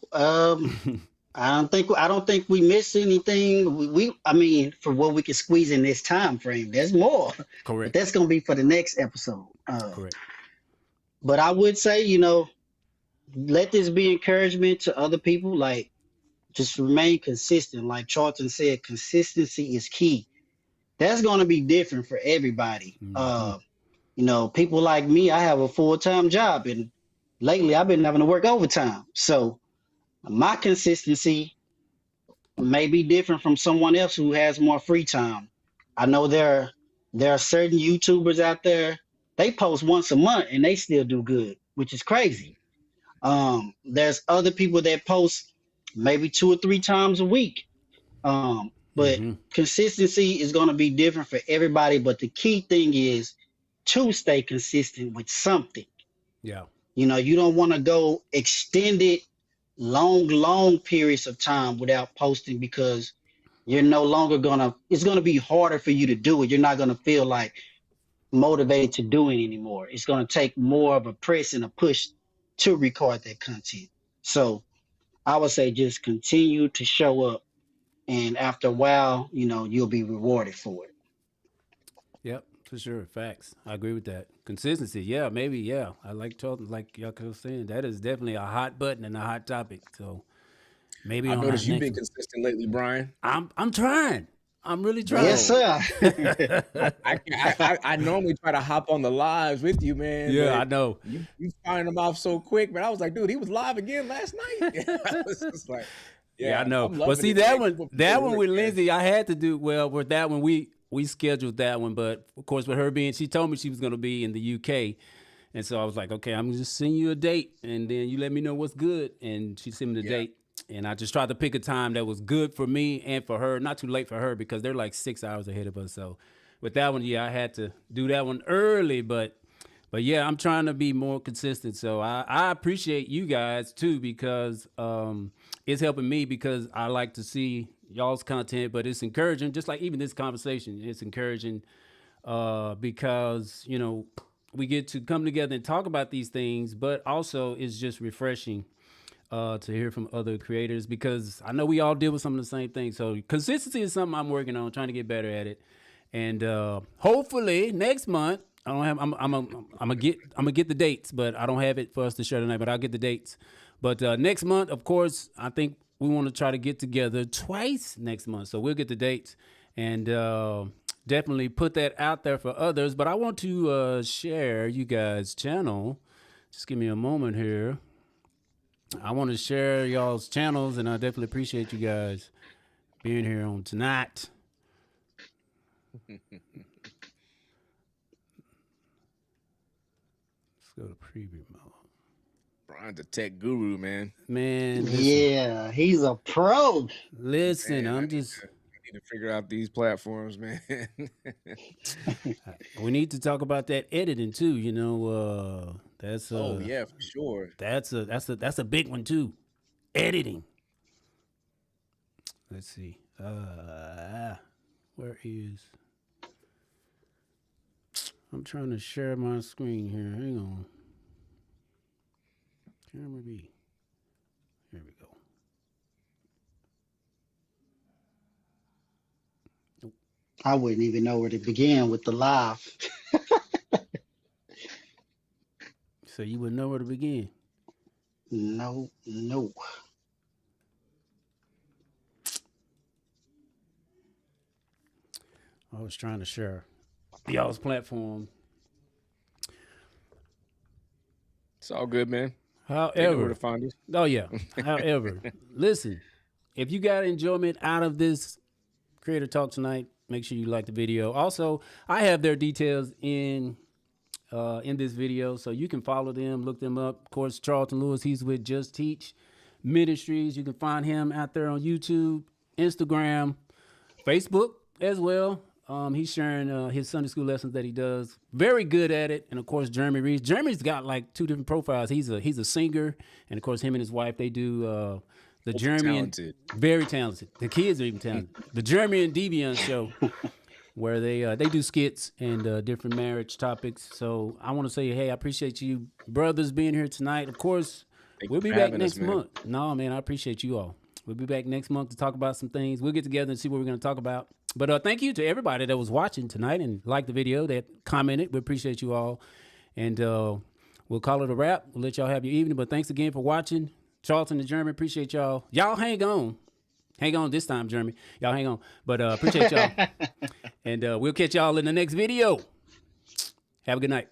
I don't think we missed anything. I mean, for what we can squeeze in this time frame, there's more, but Correct. that's gonna be for the next episode. Correct. But I would say, let this be encouragement to other people. Like, just remain consistent. Like Charlton said, consistency is key. That's gonna be different for everybody. People like me, I have a full-time job, and lately I've been having to work overtime. So my consistency may be different from someone else who has more free time. I know there are certain YouTubers out there, they post once a month and they still do good, which is crazy. There's other people that post maybe 2 or 3 times a week. But consistency is going to be different for everybody. But the key thing is to stay consistent with something. Yeah. You don't want to go extended long periods of time without posting, because you're no longer it's gonna be harder for you to do it. You're not gonna feel like motivated to do it anymore. It's gonna take more of a press and a push to record that content. So I would say just continue to show up, and after a while, you'll be rewarded for it. Yep, for sure. Facts. I agree with that. Consistency. Yeah, maybe. Yeah, I like talking. Like y'all was saying, that is definitely a hot button and a hot topic. So maybe I've on noticed our you've been next consistent lately, Brian. I'm trying. I'm really trying. Yes, sir. I normally try to hop on the lives with you, man. Yeah, but I know. You firing them off so quick, man. I was like, dude, he was live again last night. I was just like, Yeah, I know. I'm Well, loving see it, that man. one, Keep that up the one good with work, man. Lindsay, I had to do well with that one. We scheduled that one, but of course with her being, she told me she was going to be in the UK, and so I was like, okay, I'm gonna just send you a date, and then you let me know what's good. And she sent me the date, and I just tried to pick a time that was good for me and for her, not too late for her because they're like 6 hours ahead of us. So with that one, yeah, I had to do that one early, but yeah, I'm trying to be more consistent. So I appreciate you guys too, because it's helping me, because I like to see y'all's content, but it's encouraging, just like even this conversation, it's encouraging because, we get to come together and talk about these things, but also it's just refreshing to hear from other creators, because I know we all deal with some of the same things. So consistency is something I'm working on, trying to get better at it. And hopefully next month, I don't have. I'm gonna get the dates, but I don't have it for us to share tonight. But I'll get the dates. But next month, of course, I think we want to try to get together twice next month. So we'll get the dates and definitely put that out there for others. But I want to share you guys' channel. Just give me a moment here. I want to share y'all's channels, and I definitely appreciate you guys being here on tonight. Go to preview mode. Brian's a tech guru, man. Man, listen, Yeah, he's a pro. listen, Man, I I'm need just. to figure out these platforms, man. We need to talk about that editing too. That's Oh yeah, for sure. that's a big one too. Editing. Let's see. Where is? I'm trying to share my screen here. Hang on. Camera B. Here we go. I wouldn't even know where to begin with the live. So you wouldn't know where to begin. No. I was trying to share y'all's platform. It's all good, man. They know where However, to find us. oh yeah. However, listen, if you got enjoyment out of this creator talk tonight, make sure you like the video. Also, I have their details in this video, so you can follow them, look them up. Of course, Charleton Lewis, he's with Just Teach. Ministries. You can find him out there on YouTube, Instagram, Facebook as well. He's sharing his Sunday school lessons that he does. Very good at it. And of course, Jeremy Reece. Jeremy's got like 2 different profiles. He's a singer, and of course, him and his wife, they do the Jeremy and very talented. The kids are even talented. The Jeremy and Deviant show, where they do skits and different marriage topics. So I want to say, hey, I appreciate you brothers being here tonight. Of course, we'll be back next month. No, man, I appreciate you all. We'll be back next month to talk about some things. We'll get together and see what we're going to talk about. But thank you to everybody that was watching tonight and liked the video, that commented. We appreciate you all. And we'll call it a wrap. We'll let y'all have your evening. But thanks again for watching. Charleton and Jeremy, appreciate y'all. Y'all hang on. Hang on this time, Jeremy. Y'all hang on. But appreciate y'all. And we'll catch y'all in the next video. Have a good night.